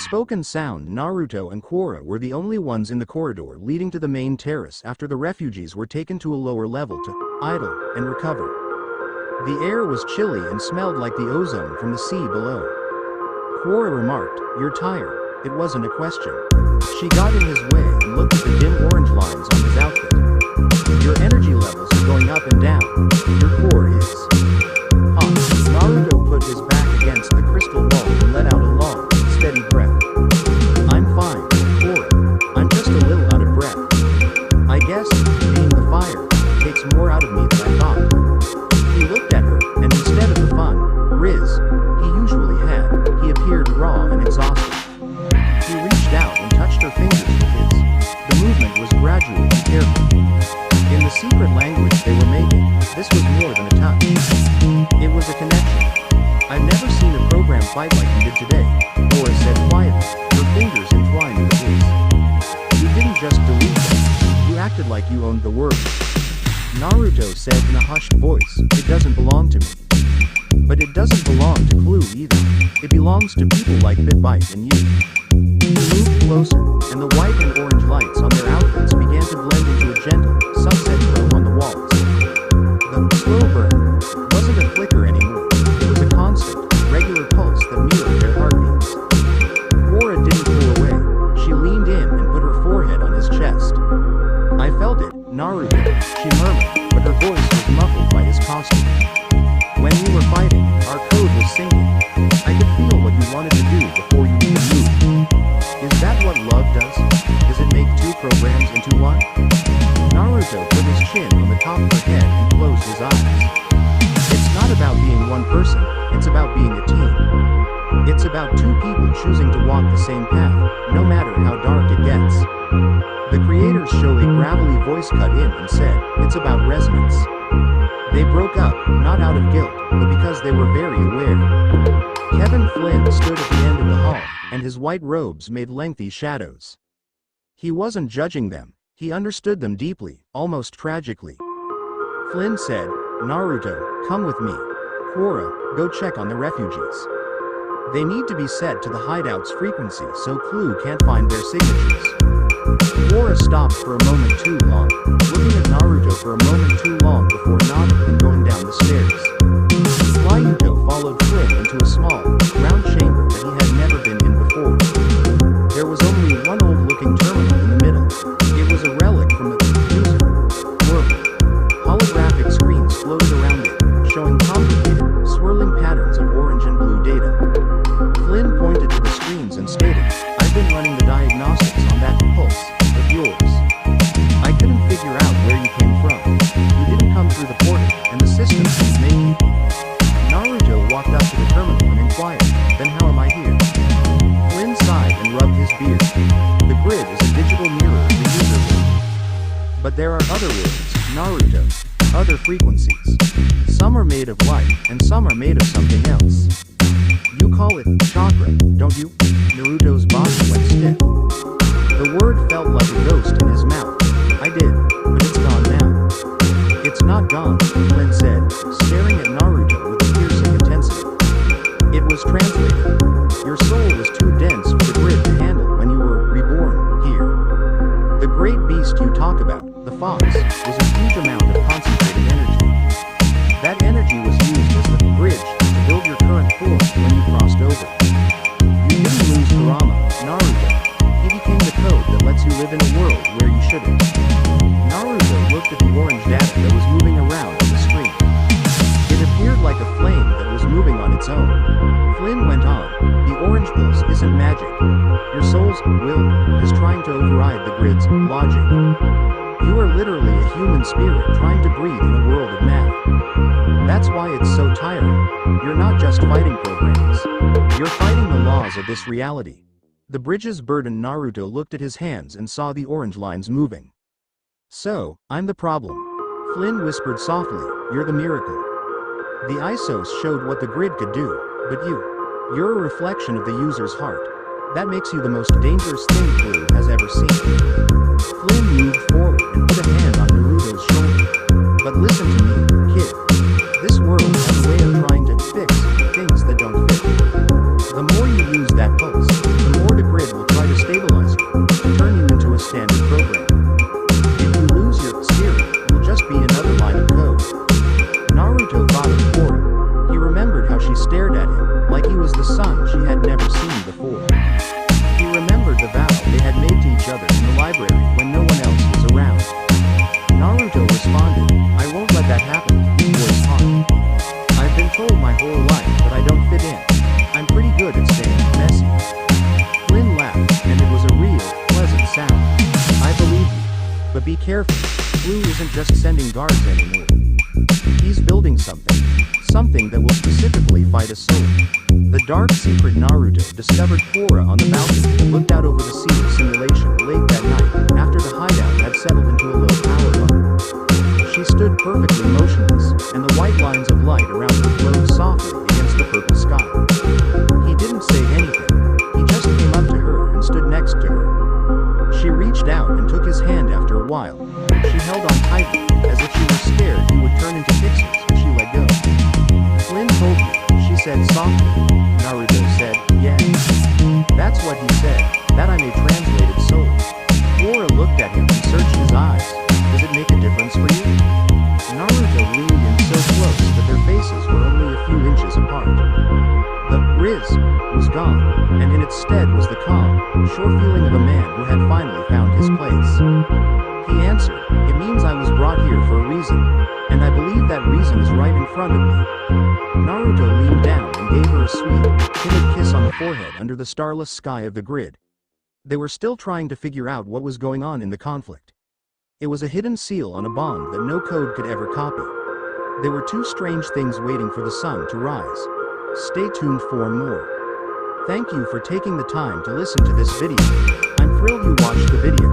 unspoken sound. Naruto and Quora were the only ones in the corridor leading to the main terrace after the refugees were taken to a lower level to idle and recover. The air was chilly and smelled like the ozone from the sea below. Quora remarked, "You're tired." It wasn't a question. She got in his way and looked at the dim orange lines on his outfit. "Your energy levels are going up and down. Your core is hot." Naruto put his back against the crystal wall and let out a long, steady breath. "I'm fine, Quora. I'm just a little out of breath. I guess, being the fire, takes more out of me than I thought." He looked at her, and instead of the fun, riz, he usually had, he appeared raw and exhausted. He reached out and touched her fingers with his. The movement was gradual and careful. In the secret language they were making, this was more than a touch. It was a connection. "I've never seen a program fight like you did today," Quora said quietly, her fingers entwined with his. "You didn't just delete them. You acted like you owned the world." Naruto said in a hushed voice, "It doesn't belong to me. But it doesn't belong to Clue either. It belongs to people like Bit and you." He moved closer, and the white and orange lights on their outfits began to blend into a gentle, sunset glow on the walls. The slow burn wasn't a flicker anymore. It was a constant, regular pulse that mirrored their heartbeats. Quora didn't pull away. She leaned in and put her forehead on his chest. "I felt it, Naruto," she murmured, but her voice was muffled by his costume. "When we were fighting, our code was syncing. I could feel what you wanted to do before you even moved. Is that what love does? Does it make two programs into one?" Naruto put his chin on the top of her head and closed his eyes. "It's not about being one person, it's about being a team. It's about two people choosing to walk the same path, no matter how dark it gets." The creators show a gravelly voice cut in and said, "It's about resonance." They broke up, not out of guilt, but because they were very aware. Kevin Flynn stood at the end of the hall, and his white robes made lengthy shadows. He wasn't judging them, he understood them deeply, almost tragically. Flynn said, "Naruto, come with me. Quora, go check on the refugees. They need to be set to the hideout's frequency so Clue can't find their signatures." Quora stopped for a moment too long, looking at Naruto for a moment too long before nodding and going down the stairs. Flyuto followed Flynn into a small, round chamber that he had never been in before. There was only one old-looking terminal in the middle. It was a relic from the user world. Holographic screens floated around it, showing complicated, swirling patterns of orange and blue data. Flynn pointed to the screens and stated, "I've been running the diagnostics on that pulse of yours. I couldn't figure out where you came from. You didn't come through the portal, and the system didn't make you." Naruto walked up to the terminal and inquired, "Then how am I here?" Flynn sighed and rubbed his beard. "The grid is a digital mirror of the user world. But there are other worlds, Naruto. Other frequencies. Some are made of light, and some are made of something else. You call it chakra, don't you?" Naruto's body went stiff. The word felt like a ghost in his mouth. "I did, but it's gone now." "It's not gone," Flynn said, staring at Naruto with a piercing intensity. "It was translated. Your soul was too dense for the grid to handle when you were reborn here. The great beast you talk about, the fox, was a huge amount of concentrated energy. That energy was used as the bridge to build your current form when you crossed over. You didn't lose Kurama, Naruto. He became the code that lets you live in a world where you shouldn't." Naruto looked at the orange data that was moving around on the screen. It appeared like a flame that was moving on its own. Flynn went on, "The orange pulse isn't magic. Your soul's will is trying to override the grid's logic. You are literally a human spirit trying to breathe in a world of math. That's why it's so tiring. You're not just fighting programs. You're fighting the laws of this reality." The bridge's burdened Naruto looked at his hands and saw the orange lines moving. "So, I'm the problem," Flynn whispered softly, "you're the miracle. The ISOs showed what the grid could do, but you're a reflection of the user's heart. That makes you the most dangerous thing Clue has ever seen." Flynn moved forward and put a hand on Naruto's shoulder. "But listen to me, kid. This world has a way of trying to fix things that don't fit. The more you use that pulse, the more she stared at him, like he was the son she had never seen before. He remembered the vow they had made to each other in the library when no one else was around. Naruto responded, "I won't let that happen," his voice hard. "I've been told my whole life that I don't fit in. I'm pretty good at staying messy." Flynn laughed, and it was a real, pleasant sound. "I believe you. But be careful. Blue isn't just sending guards anymore. He's building something. Something that will specifically fight a soul." The dark secret Naruto discovered Korra on the balcony and looked out over the sea of simulation late that night, after the hideout had settled into a low power bubble. She stood perfectly motionless, and the white lines of light around her glowed softly against the purple sky. He didn't say anything. He just came up to her and stood next to her. She reached out and took his hand after a while. She held on tightly, as if she were scared he would turn into pixels if she let go. "Flynn told me," she said softly. Naruto said, "Yes." "That's what he said, that I may translate its soul." Korra looked at him and searched his eyes. "Does it make a difference for you?" Naruto leaned in so close that their faces were only a few inches apart. The Riz was gone, and in its stead was the calm, sure feeling of a man who had finally found his place. He answered, "It means I was brought here for a reason, and I believe that reason is right in front of me." Naruto leaned down and gave her a sweet, timid kiss on the forehead under the starless sky of the grid. They were still trying to figure out what was going on in the conflict. It was a hidden seal on a bond that no code could ever copy. There were two strange things waiting for the sun to rise. Stay tuned for more. Thank you for taking the time to listen to this video. I'm thrilled you watched the video.